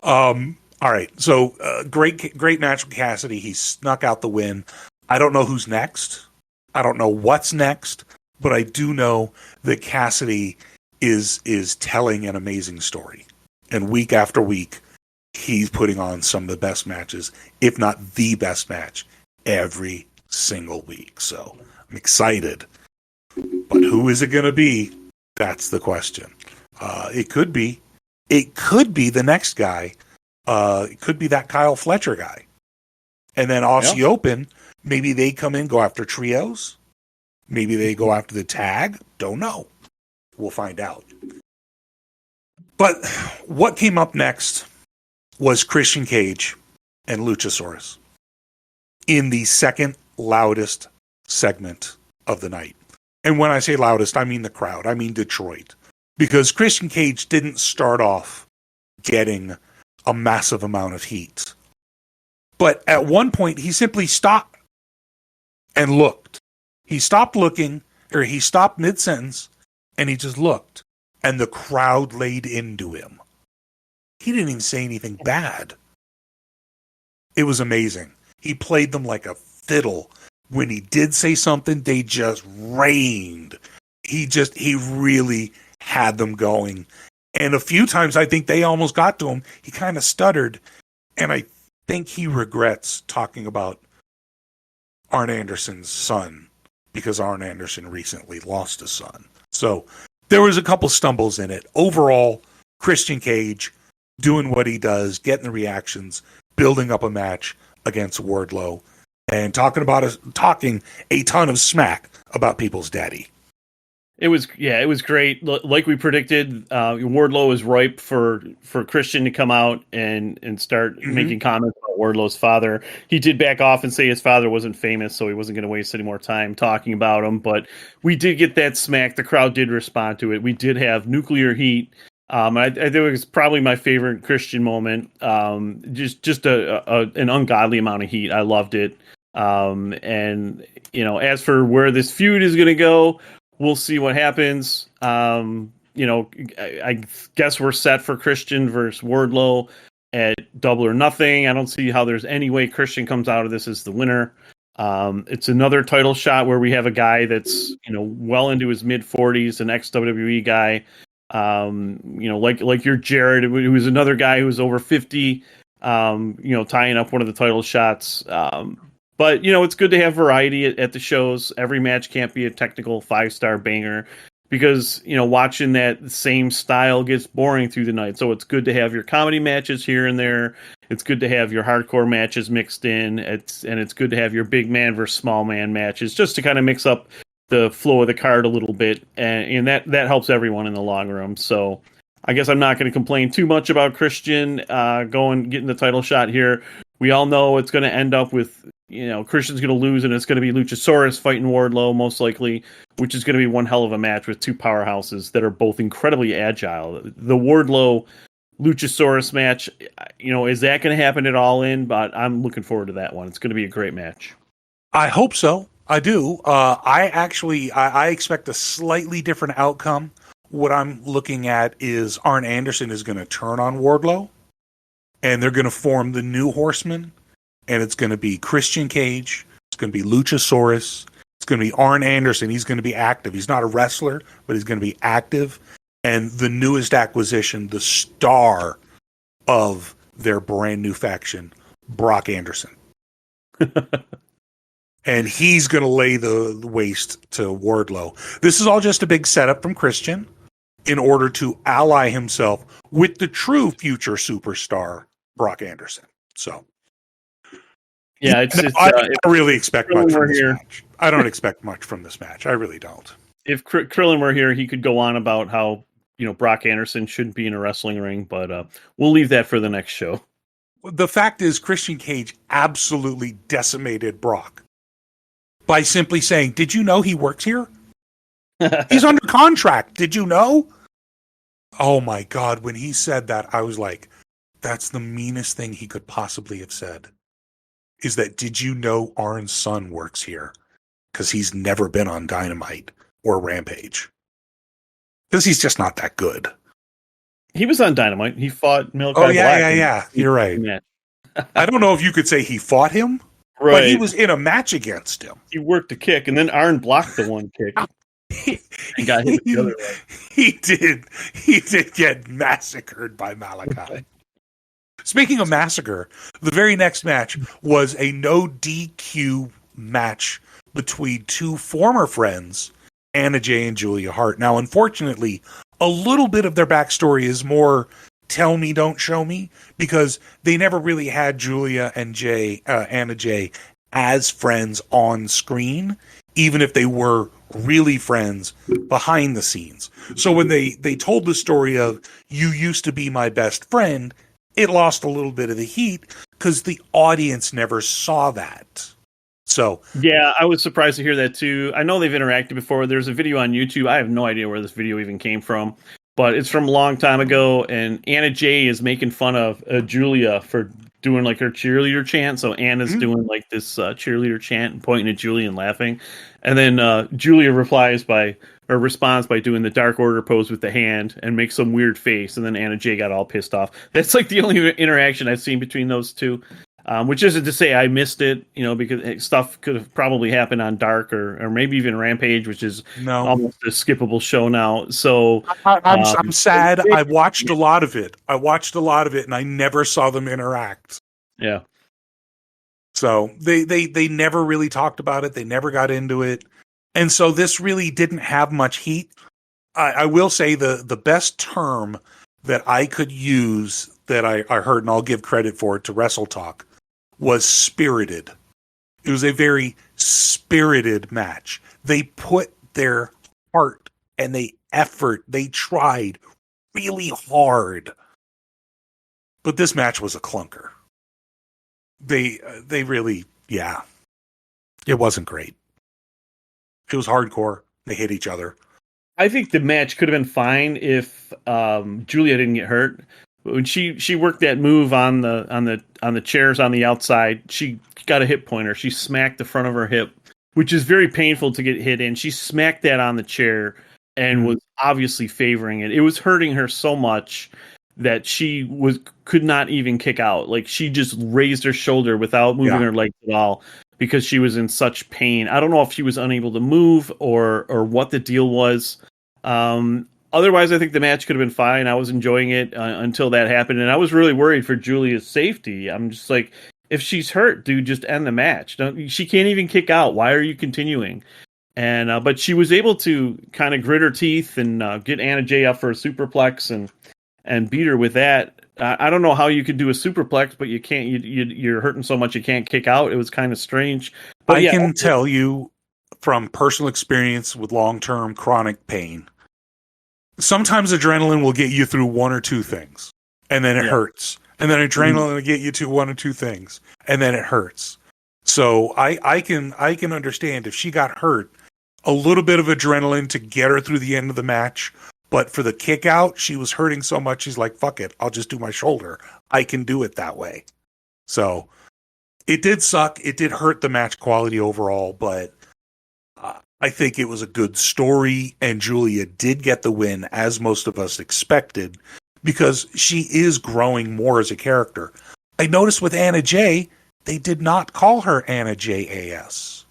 All right. So great match with Cassidy. He snuck out the win. I don't know who's next. I don't know what's next, but I do know that Cassidy is telling an amazing story. And week after week, he's putting on some of the best matches, if not the best match, every single week. So I'm excited. But who is it going to be? That's the question. It could be the next guy. It could be that Kyle Fletcher guy. And then Aussie Open, maybe they come in, go after trios. Maybe they go after the tag. Don't know. We'll find out. But what came up next was Christian Cage and Luchasaurus in the second loudest segment of the night. And when I say loudest, I mean the crowd. I mean Detroit. Because Christian Cage didn't start off getting a massive amount of heat. But at one point, he simply stopped and looked. He stopped looking, or he stopped mid-sentence, and he just looked. And the crowd laid into him. He didn't even say anything bad. It was amazing. He played them like a fiddle. When he did say something, they just rained. He really had them going. And a few times, I think they almost got to him. He kind of stuttered. And I think he regrets talking about Arn Anderson's son, because Arn Anderson recently lost a son. So there was a couple stumbles in it. Overall, Christian Cage doing what he does, getting the reactions, building up a match against Wardlow, and talking a ton of smack about people's daddy. It was great. Like we predicted, Wardlow was ripe for Christian to come out and start making comments about Wardlow's father. He did back off and say his father wasn't famous, so he wasn't going to waste any more time talking about him. But we did get that smack. The crowd did respond to it. We did have nuclear heat. I think it was probably my favorite Christian moment. Just an ungodly amount of heat. I loved it. And as for where this feud is going to go, we'll see what happens. I guess we're set for Christian versus Wardlow at Double or Nothing. I don't see how there's any way Christian comes out of this as the winner. It's another title shot where we have a guy that's well into his mid 40s, an ex WWE guy. Like your Jared, who was another guy who was over 50. Tying up one of the title shots. But it's good to have variety at the shows. Every match can't be a technical 5-star banger, because watching that same style gets boring through the night. So it's good to have your comedy matches here and there. It's good to have your hardcore matches mixed in. It's good to have your big man versus small man matches, just to kind of mix up the flow of the card a little bit, and that helps everyone in the long run. So I guess I'm not going to complain too much about Christian getting the title shot here. We all know it's going to end up with Christian's going to lose, and it's going to be Luchasaurus fighting Wardlow most likely, which is going to be one hell of a match with two powerhouses that are both incredibly agile. The Wardlow Luchasaurus match, is that going to happen at All In? But I'm looking forward to that one. It's going to be a great match. I hope so. I do. I expect a slightly different outcome. What I'm looking at is Arn Anderson is going to turn on Wardlow, and they're going to form the New Horsemen, and it's going to be Christian Cage, it's going to be Luchasaurus, it's going to be Arn Anderson. He's going to be active. He's not a wrestler, but he's going to be active. And the newest acquisition, the star of their brand new faction, Brock Anderson. And he's going to lay the waste to Wardlow. This is all just a big setup from Christian in order to ally himself with the true future superstar, Brock Anderson. So, yeah, I really expect much from this match. I don't expect much from this match. I really don't. If Krillin were here, he could go on about how Brock Anderson shouldn't be in a wrestling ring, but we'll leave that for the next show. The fact is, Christian Cage absolutely decimated Brock by simply saying, "Did you know he works here? He's under contract. Did you know?" Oh my God. When he said that, I was like, that's the meanest thing he could possibly have said. Is that, did you know Arn's son works here? Because he's never been on Dynamite or Rampage. Because he's just not that good. He was on Dynamite. He fought Malachi Black. Yeah. You're right. I don't know if you could say he fought him, right, but he was in a match against him. He worked a kick, and then Arn blocked the one kick. And got hit the other way. He did get massacred by Malachi. Speaking of massacre, the very next match was a no DQ match between two former friends, Anna Jay and Julia Hart. Now, unfortunately, a little bit of their backstory is more tell me, don't show me, because they never really had Julia and Anna Jay as friends on screen, even if they were really friends behind the scenes. So when they told the story of, you used to be my best friend, it lost a little bit of the heat because the audience never saw that. So yeah, I was surprised to hear that too. I know they've interacted before. There's a video on YouTube. I have no idea where this video even came from, but it's from a long time ago. And Anna Jay is making fun of Julia for doing like her cheerleader chant. So Anna's doing like this cheerleader chant and pointing at Julia and laughing. And then Julia responds by doing the Dark Order pose with the hand and makes some weird face. And then Anna Jay got all pissed off. That's like the only interaction I've seen between those two. Which isn't to say I missed it, because stuff could have probably happened on Dark or maybe even Rampage, which is almost a skippable show now. So I'm sad. I watched a lot of it. And I never saw them interact. Yeah. So they never really talked about it. They never got into it. And so this really didn't have much heat. I will say the best term that I could use that I heard, and I'll give credit for it to Wrestle Talk, was spirited. It was a very spirited match. They put their heart and they tried really hard. But this match was a clunker. They really, it wasn't great. It was hardcore. They hit each other. I think the match could have been fine if Julia didn't get hurt. When she worked that move on the chairs on the outside, she got a hip pointer. She smacked the front of her hip, which is very painful to get hit in. She smacked that on the chair and was obviously favoring it. It was hurting her so much that she could not even kick out. Like, she just raised her shoulder without moving her legs at all because she was in such pain. I don't know if she was unable to move or what the deal was. Otherwise, I think the match could have been fine. I was enjoying it until that happened, and I was really worried for Julia's safety. I'm just like, if she's hurt, dude, just end the match. She can't even kick out. Why are you continuing? And but she was able to kind of grit her teeth and get Anna Jay up for a superplex and beat her with that. I don't know how you could do a superplex, but you can't. You're hurting so much you can't kick out. It was kind of strange. But I can tell you from personal experience with long-term chronic pain, sometimes adrenaline will get you through one or two things, and then it hurts. And then adrenaline will get you to one or two things, and then it hurts. So I can understand if she got hurt, a little bit of adrenaline to get her through the end of the match. But for the kick out, she was hurting so much, she's like, fuck it, I'll just do my shoulder. I can do it that way. So it did suck. It did hurt the match quality overall, but I think it was a good story, and Julia did get the win, as most of us expected, because she is growing more as a character. I noticed with Anna Jay, they did not call her Anna JAS.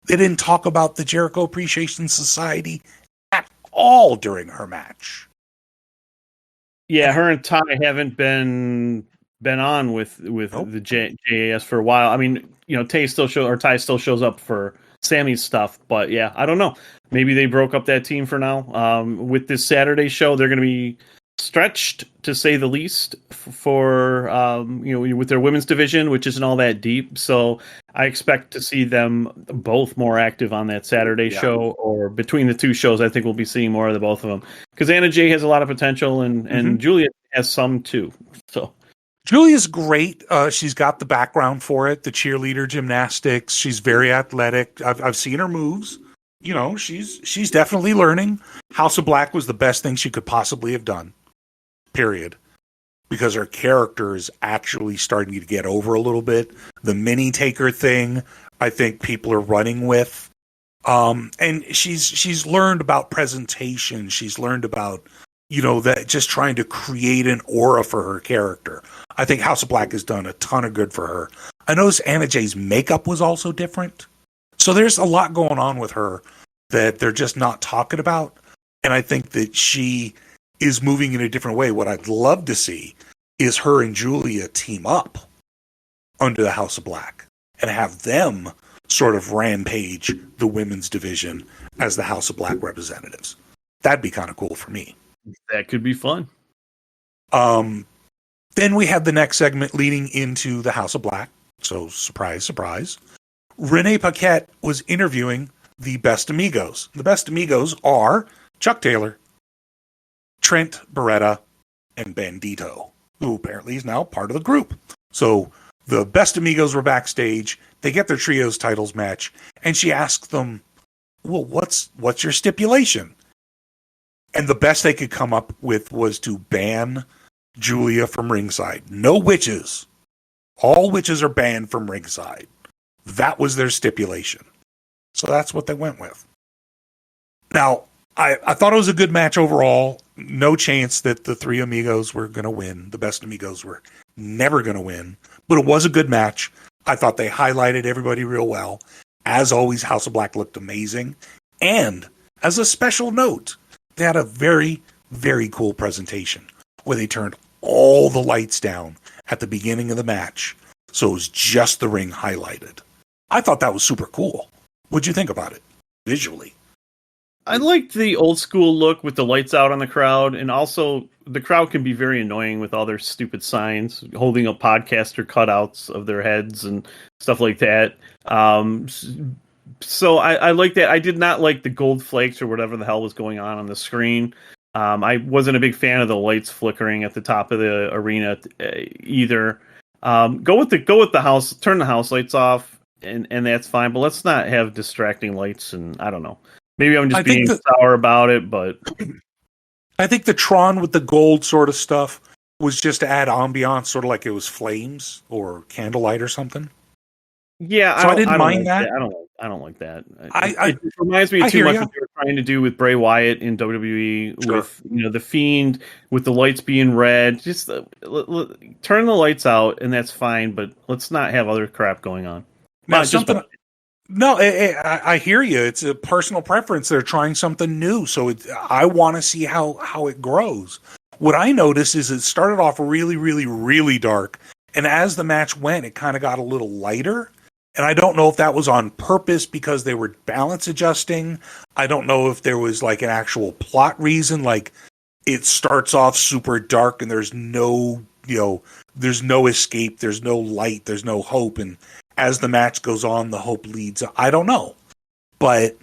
They didn't talk about the Jericho Appreciation Society at all during her match. Yeah, her and Ty haven't been on with the JAS for a while. I mean, you know, Ty still shows up for Sammy's stuff, but yeah, I don't know. Maybe they broke up that team for now. With this Saturday show, they're going to be stretched, to say the least, for with their women's division, which isn't all that deep. So I expect to see them both more active on that Saturday show, or between the two shows. I think we'll be seeing more of the both of them, because Anna Jay has a lot of potential, and Julia has some too. So Julia's great. She's got the background for it, the cheerleader gymnastics. She's very athletic. I've seen her moves. You know, she's definitely learning. House of Black was the best thing she could possibly have done. Period. Because her character is actually starting to get over a little bit. The mini taker thing, I think people are running with. And she's learned about presentation. She's learned about, that just trying to create an aura for her character. I think House of Black has done a ton of good for her. I noticed Anna Jay's makeup was also different. So there's a lot going on with her that they're just not talking about. And I think that she is moving in a different way. What I'd love to see is her and Julia team up under the House of Black and have them sort of rampage the women's division as the House of Black representatives. That'd be kind of cool for me. That could be fun. Then we have the next segment leading into the House of Black. So surprise, surprise. Renee Paquette was interviewing the Best Amigos. The Best Amigos are Chuck Taylor, Trent Beretta, and Bandito, who apparently is now part of the group. So the Best Amigos were backstage. They get their trios titles match, and she asks them, well, what's your stipulation? And the best they could come up with was to ban Julia from ringside. No witches. All witches are banned from ringside. That was their stipulation. So that's what they went with. Now, I thought it was a good match overall. No chance that the three Amigos were going to win. The Best Amigos were never going to win. But it was a good match. I thought they highlighted everybody real well. As always, House of Black looked amazing. And as a special note, they had a very, very cool presentation where they turned all the lights down at the beginning of the match. So it was just the ring highlighted. I thought that was super cool. What'd you think about it visually? I liked the old school look with the lights out on the crowd, and also the crowd can be very annoying with all their stupid signs holding up podcaster cutouts of their heads and stuff like that. So I like that. I did not like the gold flakes or whatever the hell was going on the screen. I wasn't a big fan of the lights flickering at the top of the arena either. Go with the house, turn the house lights off, and that's fine. But let's not have distracting lights, and I don't know. Maybe I'm just I think being sour about it, but I think the Tron with the gold sort of stuff was just to add ambiance, sort of like it was flames or candlelight or something. yeah, So I didn't I don't mind like that. I don't like that. I It reminds me I too hear much you. what they were trying to do with Bray Wyatt in WWE Sure. with the Fiend with the lights being red. Just turn the lights out and that's fine, but let's not have other crap going on. Now Just something. No, I hear you. It's a personal preference. They're trying something new, so I want to see how it grows. What I noticed is it started off really, really, really dark, and as the match went, it kind of got a little lighter. And I don't know if that was on purpose because they were balance adjusting. I don't know if there was like an actual plot reason, like it starts off super dark and there's no, there's no escape, there's no light, there's no hope, and as the match goes on, the hope leads. I don't know. But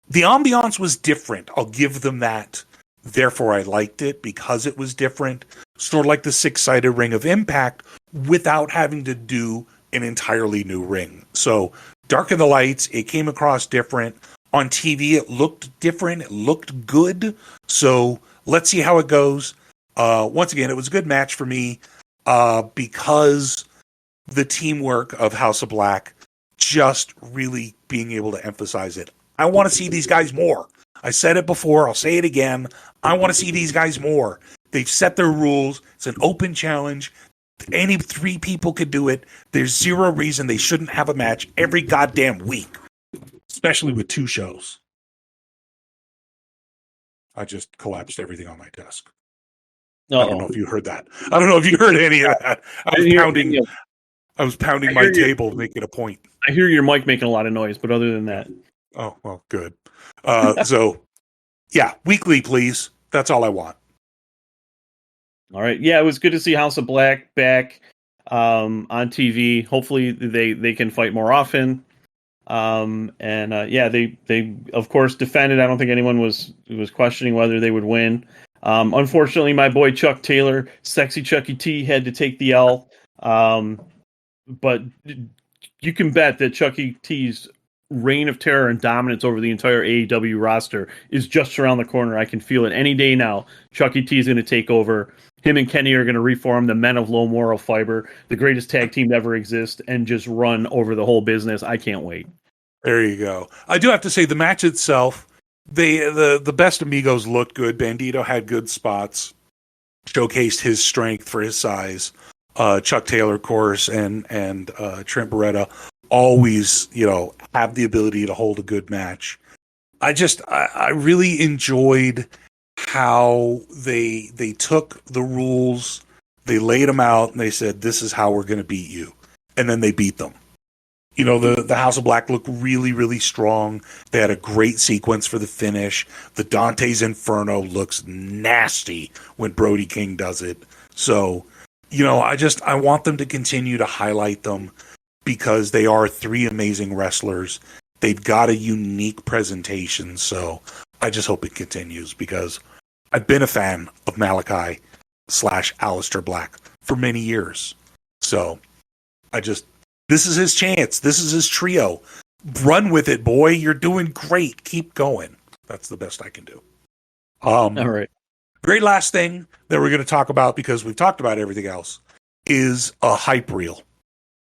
the ambiance was different. I'll give them that. Therefore, I liked it because it was different. Sort of like the six-sided Ring of Impact without having to do an entirely new ring. So, darken the lights. It came across different. On TV, it looked different. It looked good. So, let's see how it goes. Once again, it was a good match for me because the teamwork of House of Black, just really being able to emphasize it. I want to see these guys more. I said it before, I'll say it again. I want to see these guys more. They've set their rules. It's an open challenge. Any three people could do it. There's zero reason they shouldn't have a match every goddamn week, especially with two shows. I just collapsed everything on my desk. Uh-oh. I don't know if you heard that. I don't know if you heard any of that. I was pounding my table making a point. I hear your mic making a lot of noise, but other than that. Oh, well, good. So, yeah, weekly, please. That's all I want. All right. Yeah, it was good to see House of Black back on TV. Hopefully they can fight more often. They of course defended. I don't think anyone was questioning whether they would win. Unfortunately, my boy Chuck Taylor, Sexy Chucky T, had to take the L. But you can bet that Chucky T's reign of terror and dominance over the entire AEW roster is just around the corner. I can feel it any day now. Chucky T is going to take over. Him and Kenny are going to reform the Men of Low Moral Fiber, the greatest tag team to ever exist, and just run over the whole business. I can't wait. There you go. I do have to say the match itself, the Best Amigos looked good. Bandito had good spots, showcased his strength for his size. Chuck Taylor, of course, and Trent Beretta always, have the ability to hold a good match. I really enjoyed how they took the rules, they laid them out, and they said, this is how we're going to beat you. And then they beat them. The House of Black looked really, really strong. They had a great sequence for the finish. The Dante's Inferno looks nasty when Brody King does it. So, I want them to continue to highlight them because they are three amazing wrestlers. They've got a unique presentation. So I just hope it continues because I've been a fan of Malachi / Aleister Black for many years. So this is his chance. This is his trio. Run with it, boy. You're doing great. Keep going. That's the best I can do. All right. Very last thing that we're going to talk about, because we've talked about everything else, is a hype reel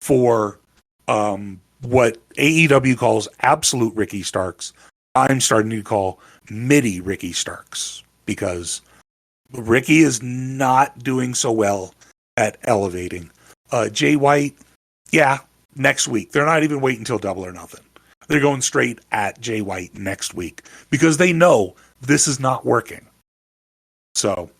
for what AEW calls absolute Ricky Starks. I'm starting to call midi Ricky Starks because Ricky is not doing so well at elevating. Jay White, next week. They're not even waiting until Double or Nothing. They're going straight at Jay White next week because they know this is not working. So,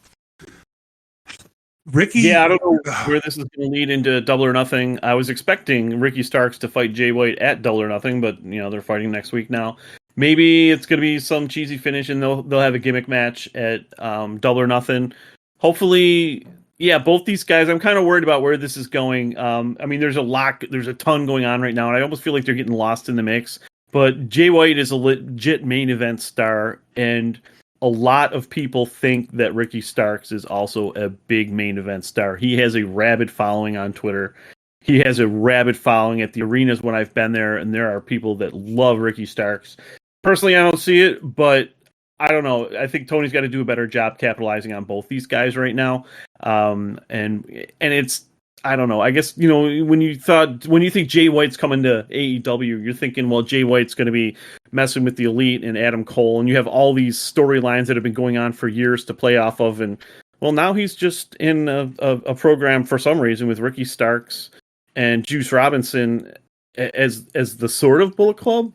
Ricky... Yeah, I don't know where this is going to lead into Double or Nothing. I was expecting Ricky Starks to fight Jay White at Double or Nothing, but, they're fighting next week now. Maybe it's going to be some cheesy finish and they'll have a gimmick match at Double or Nothing. Hopefully... Yeah, both these guys, I'm kind of worried about where this is going. There's a ton going on right now, and I almost feel like they're getting lost in the mix. But Jay White is a legit main event star, and a lot of people think that Ricky Starks is also a big main event star. He has a rabid following on Twitter. He has a rabid following at the arenas when I've been there, and there are people that love Ricky Starks. Personally, I don't see it, but I don't know. I think Tony's got to do a better job capitalizing on both these guys right now. And it's, I don't know. I guess, when you think Jay White's coming to AEW, you're thinking, well, Jay White's going to be messing with the Elite and Adam Cole, and you have all these storylines that have been going on for years to play off of. And well, now he's just in a program for some reason with Ricky Starks and Juice Robinson as the sort of Bullet Club.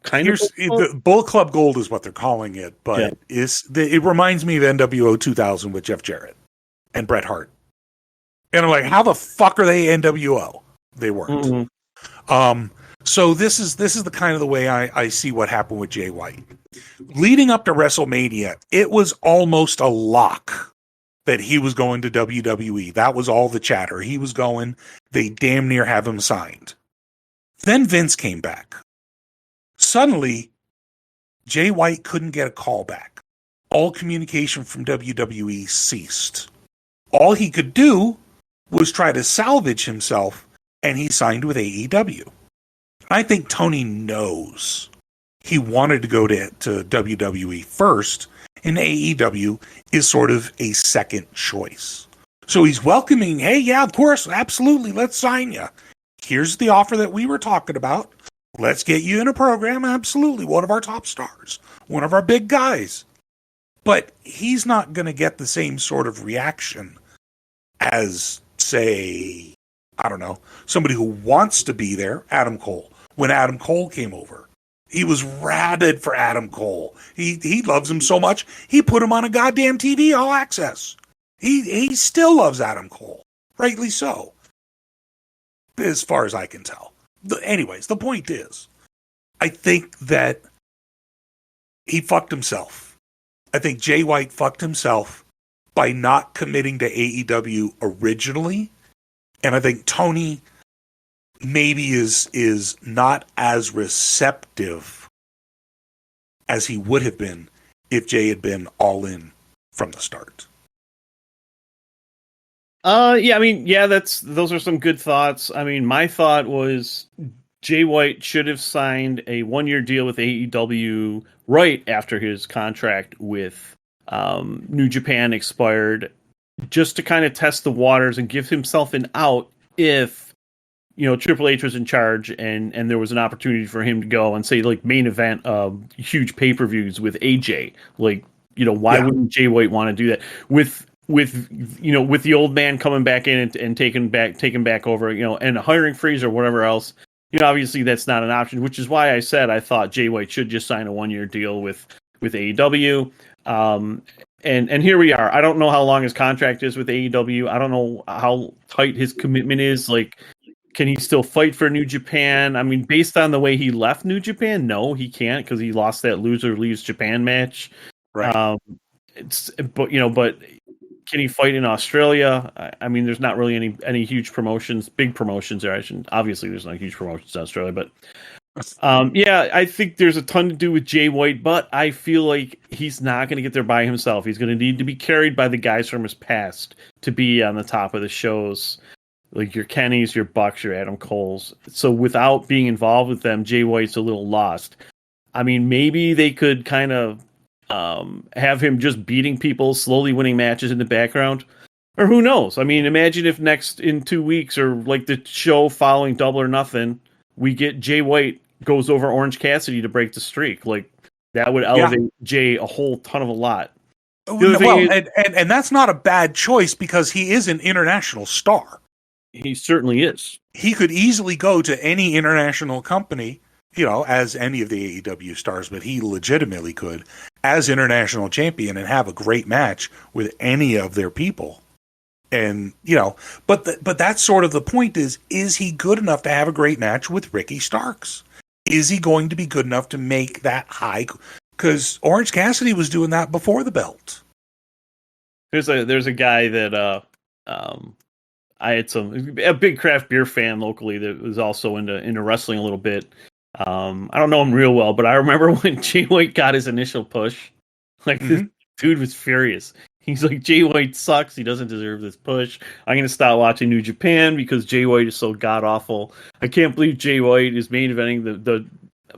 The Bullet Club Gold is what they're calling it, but it reminds me of NWO 2000 with Jeff Jarrett and Bret Hart. And I'm like, how the fuck are they NWO? They weren't. Mm-hmm. So this is the kind of the way I see what happened with Jay White. Leading up to WrestleMania, it was almost a lock that he was going to WWE. That was all the chatter. He was going. They damn near have him signed. Then Vince came back. Suddenly, Jay White couldn't get a call back. All communication from WWE ceased. All he could do was try to salvage himself, and he signed with AEW. I think Tony knows he wanted to go to WWE first, and AEW is sort of a second choice. So he's welcoming, hey, yeah, of course, absolutely, let's sign you. Here's the offer that we were talking about. Let's get you in a program, absolutely, one of our top stars, one of our big guys. But he's not going to get the same sort of reaction as, say, I don't know, somebody who wants to be there, Adam Cole. When Adam Cole came over, he was rabid for Adam Cole. He loves him so much, he put him on a goddamn TV All Access. He still loves Adam Cole, rightly so, as far as I can tell. Anyways, the point is, I think that he fucked himself. I think Jay White fucked himself by not committing to AEW originally. And I think Tony maybe is not as receptive as he would have been if Jay had been all in from the start. Those are some good thoughts. I mean, my thought was Jay White should have signed a 1-year deal with AEW right after his contract with New Japan expired, just to kind of test the waters and give himself an out if, Triple H was in charge and there was an opportunity for him to go and say, like, main event huge pay-per-views with AJ. Like, why wouldn't Jay White want to do that with the old man coming back in and taking back over, and a hiring freeze or whatever else, obviously that's not an option, which is why I said I thought Jay White should just sign a 1-year deal with AEW. And here we are. I don't know how long his contract is with AEW. I don't know how tight his commitment is. Like, can he still fight for New Japan? I mean, based on the way he left New Japan, no, he can't, because he lost that loser leaves Japan match. Right. But can he fight in Australia? I mean, there's not really any huge promotions, big promotions there. Obviously, there's not huge promotions in Australia, but I think there's a ton to do with Jay White, but I feel like he's not going to get there by himself. He's going to need to be carried by the guys from his past to be on the top of the shows, like your Kennys, your Bucks, your Adam Coles. So without being involved with them, Jay White's a little lost. I mean, maybe they could kind of have him just beating people, slowly winning matches in the background, or who knows? I mean, imagine if in 2 weeks or like the show following Double or Nothing, we get Jay White goes over Orange Cassidy to break the streak. Like, that would elevate Jay a whole ton of a lot. Well, and that's not a bad choice, because he is an international star. He certainly is. He could easily go to any international company, as any of the AEW stars, but he legitimately could, as international champion, and have a great match with any of their people. And, but that's sort of the point is he good enough to have a great match with Ricky Starks? Is he going to be good enough to make that high? Because Orange Cassidy was doing that before the belt. There's a guy that I had a big craft beer fan locally that was also into wrestling a little bit. I don't know him real well, but I remember when Jay White got his initial push, this dude was furious. He's like, Jay White sucks. He doesn't deserve this push. I'm going to stop watching New Japan because Jay White is so god awful. I can't believe Jay White is main eventing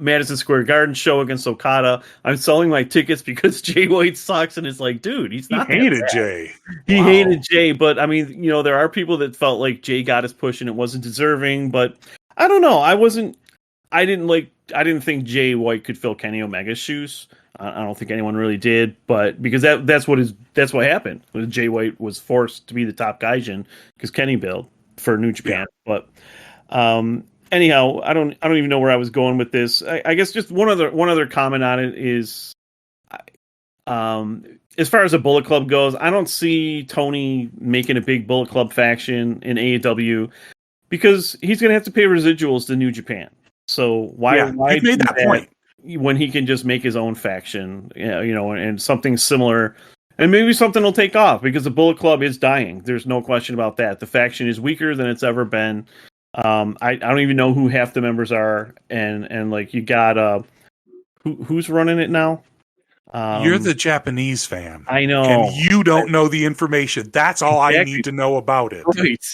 Madison Square Garden show against Okada. I'm selling my tickets because Jay White sucks, and it's like, dude, he's not. He hated Jay. He hated Jay, but I mean, there are people that felt like Jay got his push and it wasn't deserving. But I don't know. I didn't think Jay White could fill Kenny Omega's shoes. I don't think anyone really did, but because that's what happened. Jay White was forced to be the top gaijin because Kenny billed for New Japan. Yeah. But anyhow, I don't even know where I was going with this. I guess just one other comment on it is, as far as the Bullet Club goes, I don't see Tony making a big Bullet Club faction in AEW because he's going to have to pay residuals to New Japan. So why he made that point when he can just make his own faction, and something similar, and maybe something will take off because the Bullet Club is dying. There's no question about that. The faction is weaker than it's ever been. I don't even know who half the members are, and like you got who's running it now? You're the Japanese fan. I know, and you don't know the information. That's all I need to know about it. Right.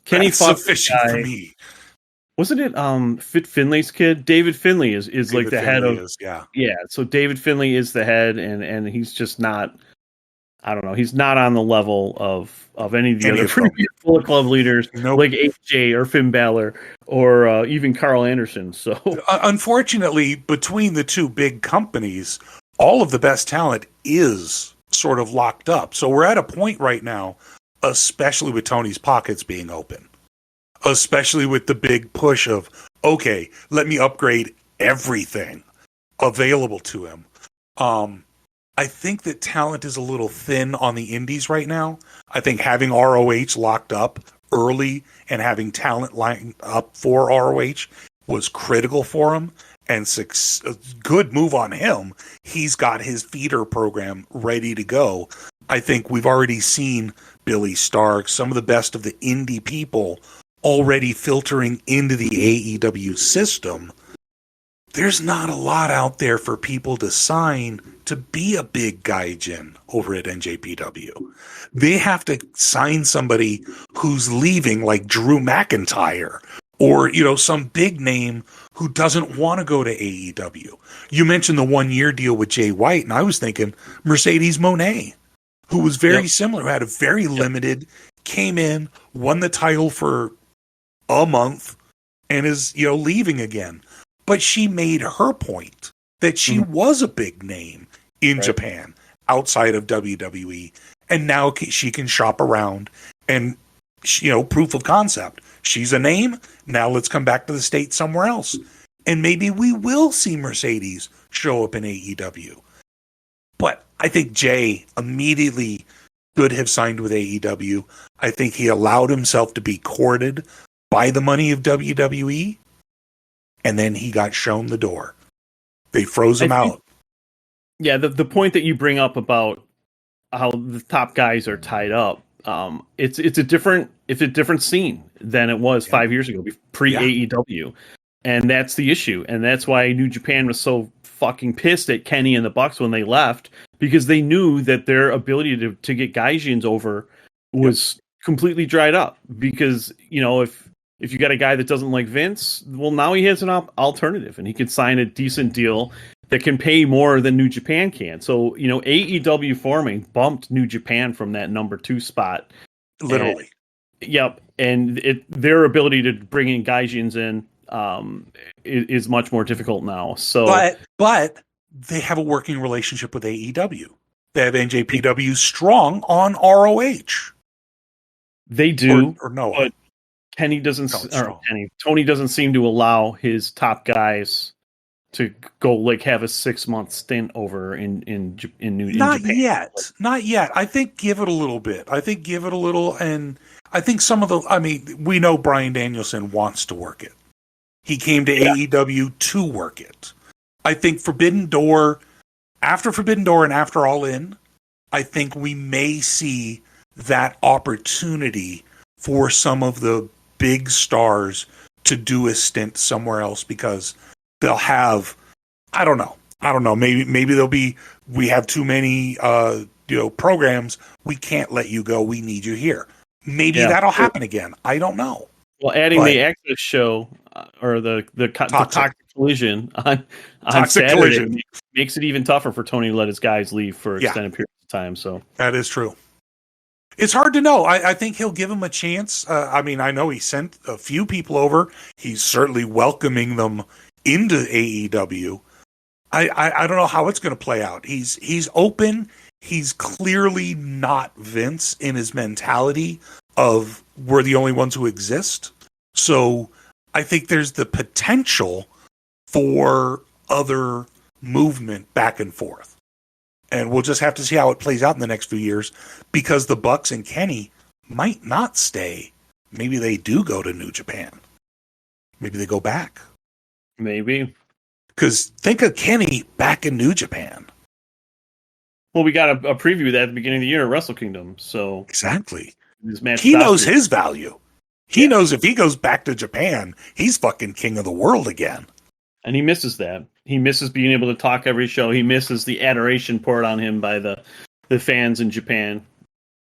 Kenny That's Fox sufficient for me. Wasn't it Fit Finley's kid? David Finley is like the head of yeah. So David Finley is the head, and he's just not. I don't know. He's not on the level of any of the other previous Bullet Club leaders, like AJ or Finn Balor or even Carl Anderson. So unfortunately, between the two big companies, all of the best talent is sort of locked up. So we're at a point right now, especially with Tony's pockets being open. Especially with the big push of, okay, let me upgrade everything available to him. I think that talent is a little thin on the indies right now. I think having ROH locked up early and having talent lined up for ROH was critical for him, and a good move on him. He's got his feeder program ready to go. I think we've already seen Billy Stark, some of the best of the indie people already filtering into the AEW system. There's not a lot out there for people to sign to be a big gaijin over at NJPW. They have to sign somebody who's leaving, like Drew McIntyre, or some big name who doesn't want to go to AEW. You mentioned the 1-year deal with Jay White, and I was thinking Mercedes Moné, who was very similar, had a very limited, came in, won the title for a month, and is leaving again. But she made her point that she was a big name in Japan outside of WWE, and now she can shop around and proof of concept. She's a name. Now let's come back to the States somewhere else, and maybe we will see Mercedes show up in AEW. But I think Jay immediately could have signed with AEW. I think he allowed himself to be courted by the money of WWE, and then he got shown the door. They froze him out. Yeah, the point that you bring up about how the top guys are tied up, it's a different scene than it was 5 years ago, pre AEW, and that's the issue, and that's why New Japan was so fucking pissed at Kenny and the Bucks when they left, because they knew that their ability to get gaijins over was completely dried up. Because if you got a guy that doesn't like Vince, well, now he has an alternative, and he can sign a decent deal that can pay more than New Japan can. So, AEW forming bumped New Japan from that number 2 spot. Literally. And their ability to bring in gaijins in is much more difficult now. So, but they have a working relationship with AEW. They have NJPW strong on ROH. They do. Or no. But Tony doesn't seem to allow his top guys to go have a 6-month stint over in Japan. Not yet. I think give it a little bit. And I think some of we know Bryan Danielson wants to work it. He came to AEW to work it. I think Forbidden Door, after Forbidden Door and after All In, I think we may see that opportunity for some of the big stars to do a stint somewhere else, because they'll have, I don't know, maybe they'll be, we have too many programs, we can't let you go, we need you here. Maybe that'll happen again. I don't know. Well, adding the Access show or the Toxic Collision on Toxic Saturday Collision. makes it even tougher for Tony to let his guys leave for Yeah. extended periods of time. So That is true. It's hard to know. I think he'll give him a chance. I mean, I know he sent a few people over. He's certainly welcoming them into AEW. I don't know how it's going to play out. He's open. He's clearly not Vince in his mentality of we're the only ones who exist. So I think there's the potential for other movement back and forth. And we'll just have to see how it plays out in the next few years because the Bucks and Kenny might not stay. Maybe they do go to New Japan. Maybe they go back. maybe. Because think of Kenny back in New Japan. Well, we got a preview of that at the beginning of the year at Wrestle Kingdom. So Exactly. his match He knows stopped. his value. He knows if he goes back to Japan, he's fucking king of the world again. And he misses that. He misses being able to talk every show. He misses the adoration poured on him by the fans in Japan.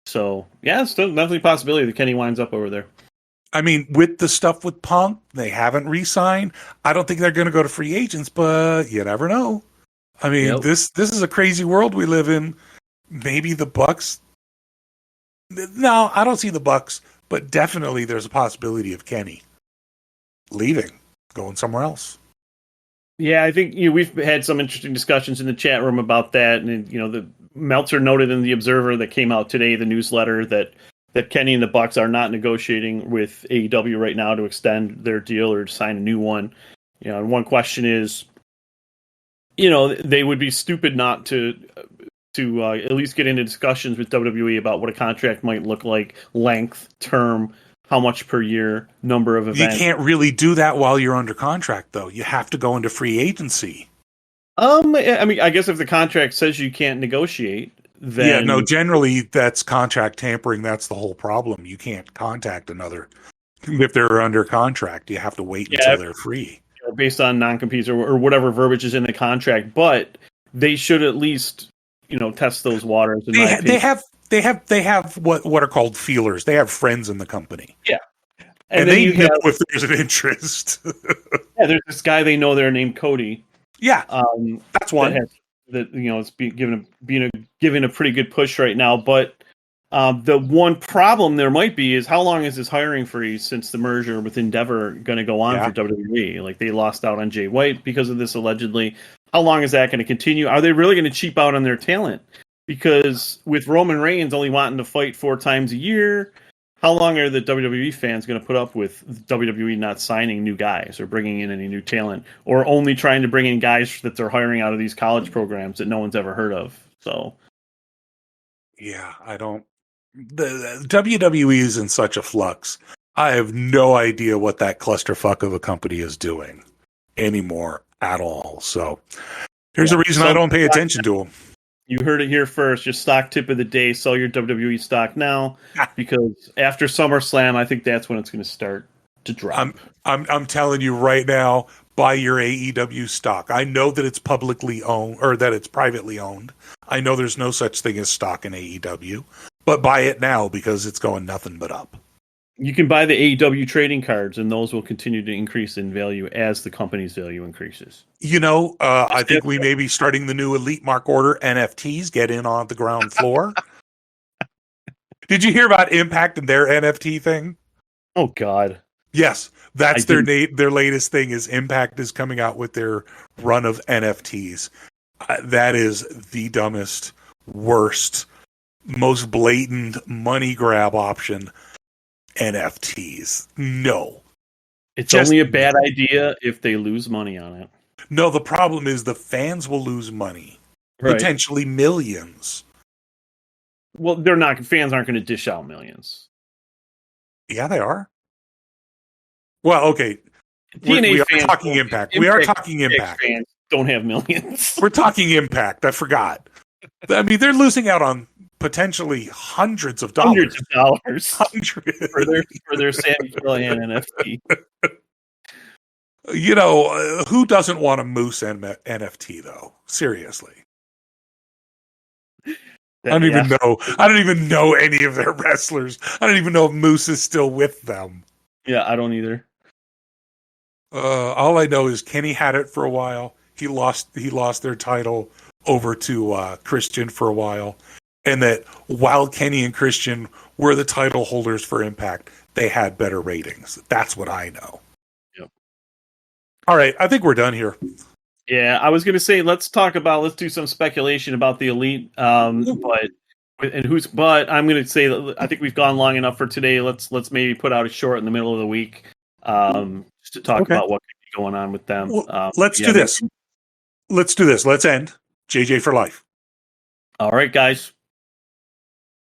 So, yeah, it's still definitely a possibility that Kenny winds up over there. I mean, with the stuff with Punk, they haven't re-signed. I don't think they're going to go to free agents, but you never know. I mean, this is a crazy world we live in. Maybe the Bucks. No, I don't see the Bucks, but definitely there's a possibility of Kenny leaving, going somewhere else. Yeah, I think we've had some interesting discussions in the chat room about that, and the Meltzer noted in the Observer that came out today, the newsletter, that Kenny and the Bucks are not negotiating with AEW right now to extend their deal or to sign a new one. And one question is, they would be stupid not to at least get into discussions with WWE about what a contract might look like, length, term, how much per year, number of events. You can't really do that while you're under contract, though. You have to go into free agency. I mean, I guess if the contract says you can't negotiate, then... Yeah, no, generally that's contract tampering. That's the whole problem. You can't contact another. If they're under contract, you have to wait until they're free. Based on non-competes or whatever verbiage is in the contract, but they should at least, test those waters. They have what are called feelers. They have friends in the company. Yeah. And they know if there's an interest. Yeah, there's this guy they know there named Cody. Yeah, that's one. It's being given a pretty good push right now. But the one problem there might be is how long is this hiring freeze since the merger with Endeavor going to go on for WWE? Like they lost out on Jay White because of this allegedly. How long is that going to continue? Are they really going to cheap out on their talent? Because with Roman Reigns only wanting to fight 4 times a year, how long are the WWE fans going to put up with WWE not signing new guys or bringing in any new talent or only trying to bring in guys that they're hiring out of these college programs that no one's ever heard of? So, yeah, I don't. The WWE is in such a flux. I have no idea what that clusterfuck of a company is doing anymore at all. So, here's a reason I don't pay attention to them. You heard it here first. Your stock tip of the day: sell your WWE stock now, because after SummerSlam, I think that's when it's going to start to drop. I'm telling you right now, buy your AEW stock. I know that it's publicly owned or that it's privately owned. I know there's no such thing as stock in AEW, but buy it now because it's going nothing but up. You can buy the AEW trading cards, and those will continue to increase in value as the company's value increases. I think we may be starting the new Elite Mark Order NFTs. Get in on the ground floor. Did you hear about Impact and their NFT thing? Oh, God. Yes, that's their latest thing is Impact is coming out with their run of NFTs. That is the dumbest, worst, most blatant money grab option. NFTs. No. It's only a bad idea if they lose money on it. No, the problem is the fans will lose money. Right. Potentially millions. Well, fans aren't going to dish out millions. Yeah, they are. Well, okay. We are talking Impact. We are talking Impact. Fans don't have millions. We're talking Impact. I forgot. I mean, they're losing out on potentially hundreds of dollars. For their Sammy Callahan NFT. Who doesn't want a Moose NFT though? Seriously. I don't even know. I don't even know any of their wrestlers. I don't even know if Moose is still with them. Yeah, I don't either. All I know is Kenny had it for a while. He lost their title over to Christian for a while, and that while Kenny and Christian were the title holders for Impact, they had better ratings. That's what I know. Yep. All right, I think we're done here. Yeah, I was going to say let's do some speculation about the Elite, but I'm going to say I think we've gone long enough for today. Let's maybe put out a short in the middle of the week, just to talk about what could be going on with them. Well, let's do this. Let's do this. Let's end JJ for life. All right, guys.